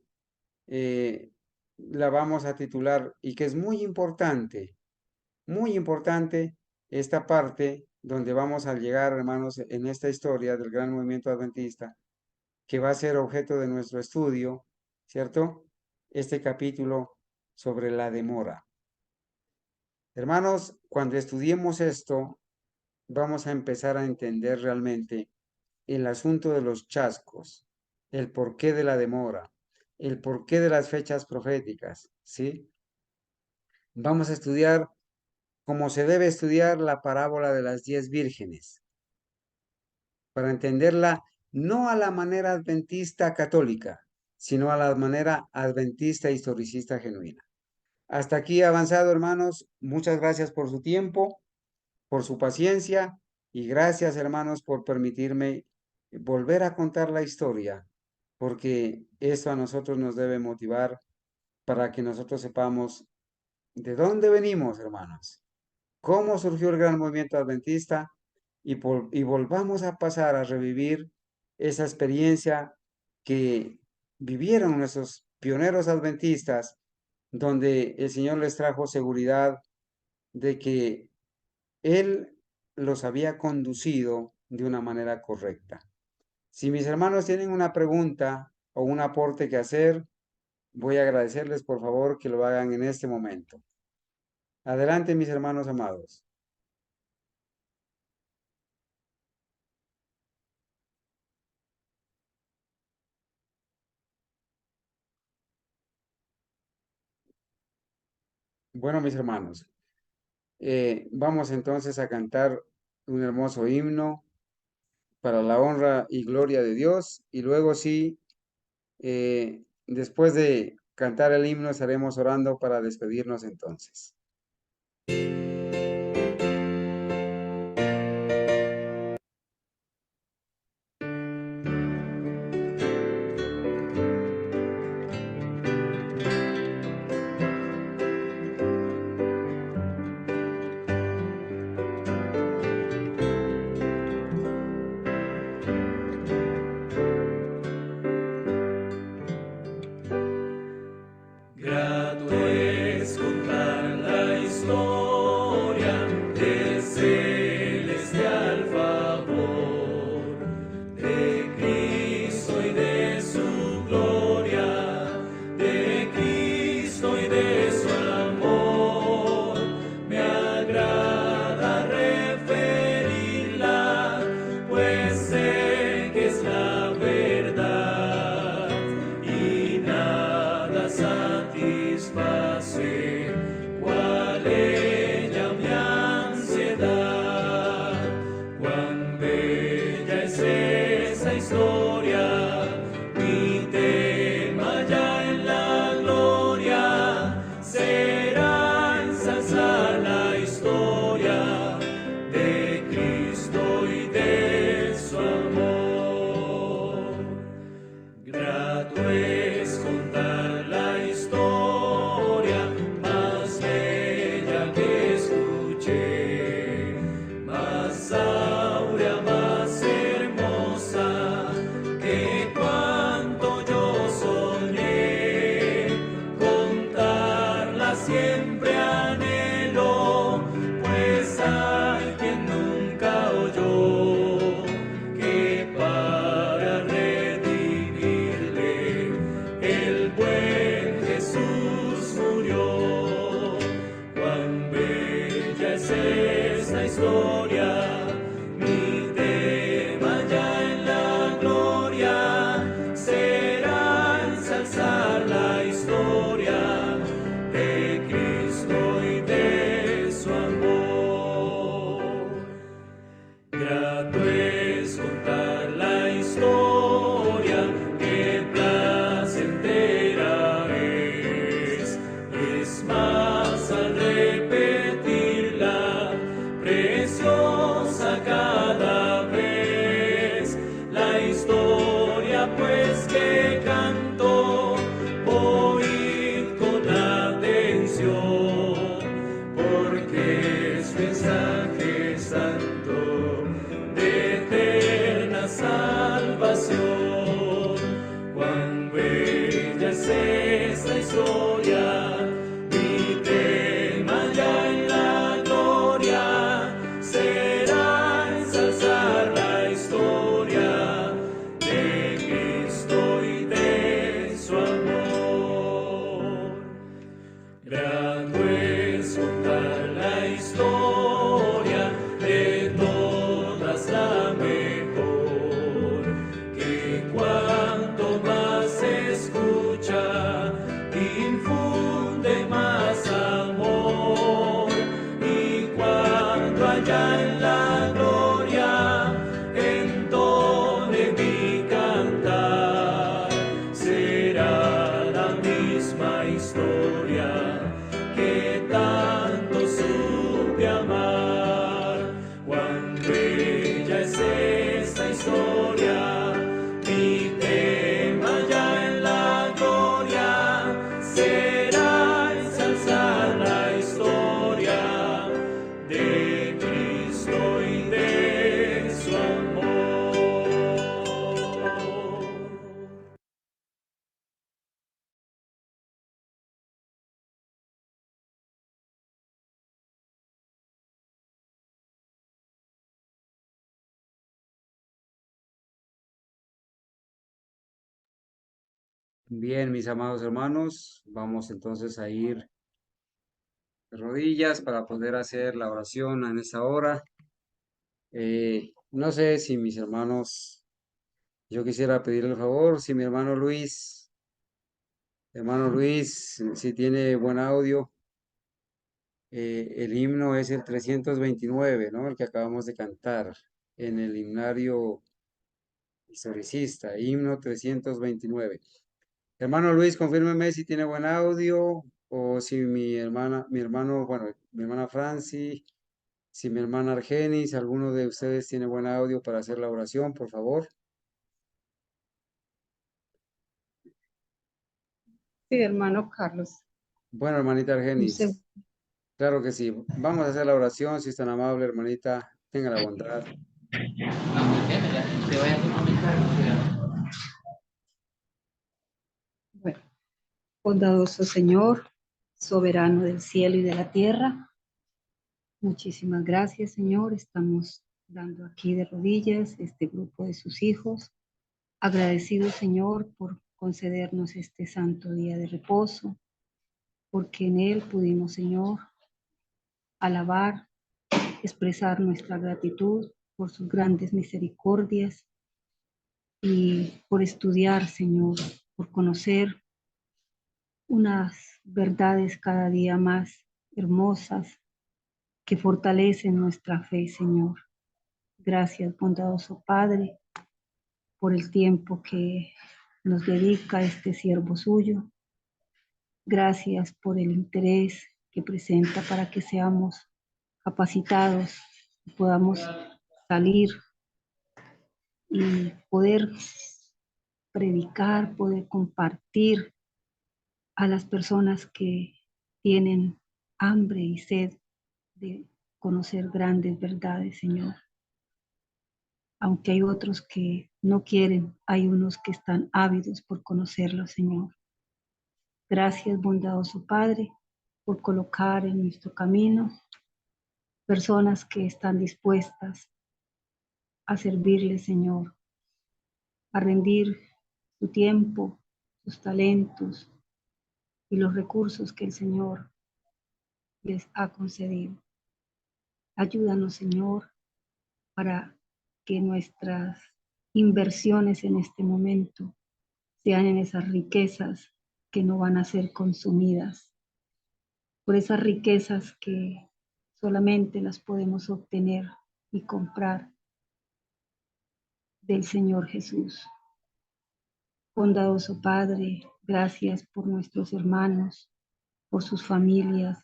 eh, la vamos a titular y que es muy importante esta parte donde vamos a llegar, hermanos, en esta historia del gran movimiento adventista, que va a ser objeto de nuestro estudio, ¿cierto? Este capítulo sobre la demora. Hermanos, cuando estudiemos esto, vamos a empezar a entender realmente el asunto de los chascos, el porqué de la demora, el porqué de las fechas proféticas, ¿sí? Vamos a estudiar cómo se debe estudiar la parábola de las 10 vírgenes, para entenderla no a la manera adventista católica, sino a la manera adventista historicista genuina. Hasta aquí avanzado, hermanos. Muchas gracias por su tiempo, por su paciencia y gracias, hermanos, por permitirme volver a contar la historia, porque eso a nosotros nos debe motivar para que nosotros sepamos de dónde venimos, hermanos, cómo surgió el gran movimiento adventista y volvamos a pasar a revivir esa experiencia que vivieron nuestros pioneros adventistas, donde el Señor les trajo seguridad de que Él los había conducido de una manera correcta. Si mis hermanos tienen una pregunta o un aporte que hacer, voy a agradecerles por favor que lo hagan en este momento. Adelante, mis hermanos amados. Bueno, mis hermanos, vamos entonces a cantar un hermoso himno para la honra y gloria de Dios y luego sí, después de cantar el himno estaremos orando para despedirnos entonces. Grato es contar la historia de celestial favor de Cristo y de su gloria, de Cristo y de su amor. Me agrada referirla, pues sé que es la verdad y nada satisface cual ella mi ansiedad. Cuán bella es esa historia, mi tema ya en la gloria será ensalzar la historia de Cristo y de su amor. Grato es contar la historia más bella que escuché, más áurea, más hermosa que cuanto yo soñé. Contarla siempre anhelo, porque es mensaje santo de eterna salvación. Cuán bella es esta historia, mi tema ya en la gloria será ensalzar la historia de Cristo y de su amor. Grato es contar la historia, de todas la mejor, que cuanto más se escucha, infunde más amor. Y cuando allá en la gloria entone mi cantar, será la misma historia que tanto supe amar. Cuán bella es esta historia, mi tema ya en la gloria será ensalzar la historia de Cristo y de su amor. Bien, mis amados hermanos, vamos entonces a ir de rodillas para poder hacer la oración en esta hora. No sé si mis hermanos, yo quisiera pedirle el favor, si mi hermano Luis, si tiene buen audio, el himno es el 329, ¿no? El que acabamos de cantar en el himnario historicista, himno 329. Hermano Luis, confírmeme si tiene buen audio o si mi hermana Franci, si mi hermana Argenis, alguno de ustedes tiene buen audio para hacer la oración, por favor. Sí, hermano Carlos. Bueno, hermanita Un Argenis, segundo. claro que sí. Vamos a hacer la oración, si es tan amable, hermanita, tenga la bondad. Bueno, bondadoso Señor, soberano del cielo y de la tierra, muchísimas gracias, Señor. Estamos dando aquí de rodillas este grupo de sus hijos. Agradecidos, Señor, por concedernos este santo día de reposo, porque en él pudimos, Señor, alabar, expresar nuestra gratitud por sus grandes misericordias y por estudiar, Señor, por conocer unas verdades cada día más hermosas que fortalecen nuestra fe, Señor. Gracias, bondadoso Padre, por el tiempo que nos dedica este siervo suyo. Gracias por el interés que presenta para que seamos capacitados y podamos salir y poder predicar, poder compartir a las personas que tienen hambre y sed de conocer grandes verdades, Señor. Aunque hay otros que no quieren, hay unos que están ávidos por conocerlo, Señor. Gracias, bondadoso Padre, por colocar en nuestro camino personas que están dispuestas a servirle, Señor, a rendir su tiempo, sus talentos y los recursos que el Señor les ha concedido. Ayúdanos, Señor, para que nuestras inversiones en este momento sean en esas riquezas que no van a ser consumidas, por esas riquezas que solamente las podemos obtener y comprar del Señor Jesús. Bondadoso Padre, gracias por nuestros hermanos, por sus familias,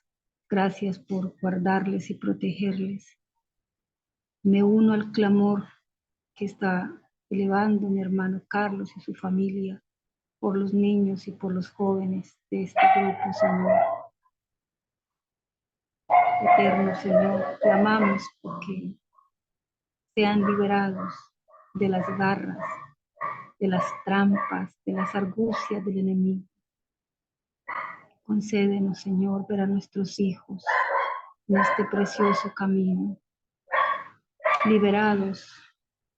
gracias por guardarles y protegerles. Me uno al clamor que está elevando mi hermano Carlos y su familia por los niños y por los jóvenes de este grupo, Señor. Eterno Señor, clamamos porque sean liberados de las garras, de las trampas, de las argucias del enemigo. Concédenos, Señor, ver a nuestros hijos en este precioso camino, liberados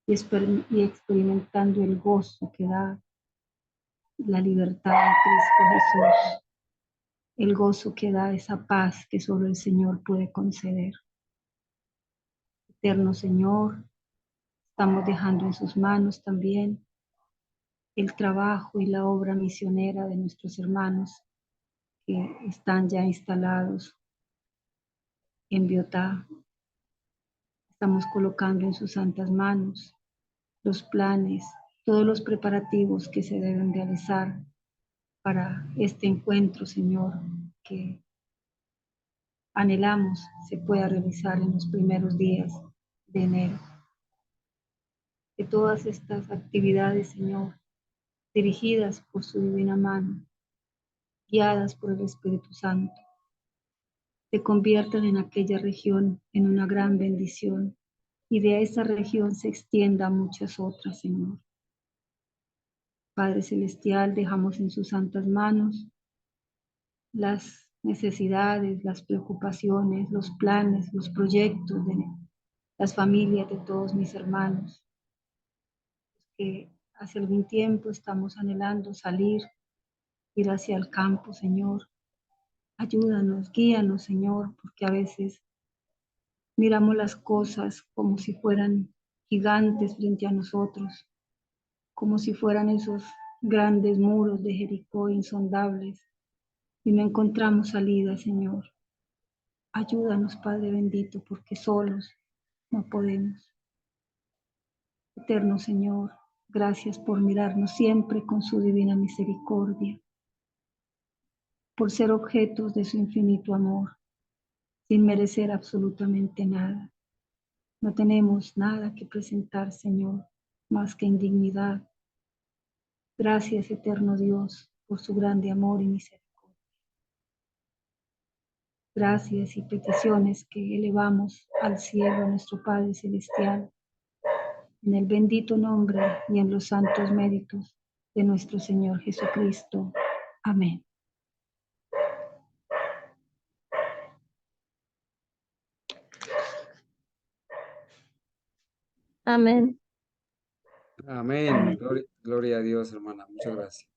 y experimentando el gozo que da la libertad en Cristo Jesús, el gozo que da esa paz que solo el Señor puede conceder. Eterno Señor, estamos dejando en sus manos también el trabajo y la obra misionera de nuestros hermanos que están ya instalados en Biotá. Estamos colocando en sus santas manos los planes, todos los preparativos que se deben realizar para este encuentro, Señor, que anhelamos se pueda realizar en los primeros días de enero. Que todas estas actividades, Señor, dirigidas por su divina mano, guiadas por el Espíritu Santo, se conviertan en aquella región en una gran bendición y de esa región se extienda a muchas otras, Señor. Padre Celestial, dejamos en sus santas manos las necesidades, las preocupaciones, los planes, los proyectos de las familias de todos mis hermanos, que hace algún tiempo estamos anhelando salir, ir hacia el campo, Señor. Ayúdanos, guíanos, Señor, porque a veces miramos las cosas como si fueran gigantes frente a nosotros, como si fueran esos grandes muros de Jericó insondables, y no encontramos salida, Señor. Ayúdanos, Padre bendito, porque solos no podemos. Eterno Señor, gracias por mirarnos siempre con su divina misericordia, por ser objetos de su infinito amor, sin merecer absolutamente nada. No tenemos nada que presentar, Señor, más que indignidad. Gracias, eterno Dios, por su grande amor y misericordia. Gracias y peticiones que elevamos al cielo, nuestro Padre Celestial, en el bendito nombre y en los santos méritos de nuestro Señor Jesucristo. Amén. Amén. Amén. Gloria a Dios, hermana. Muchas gracias.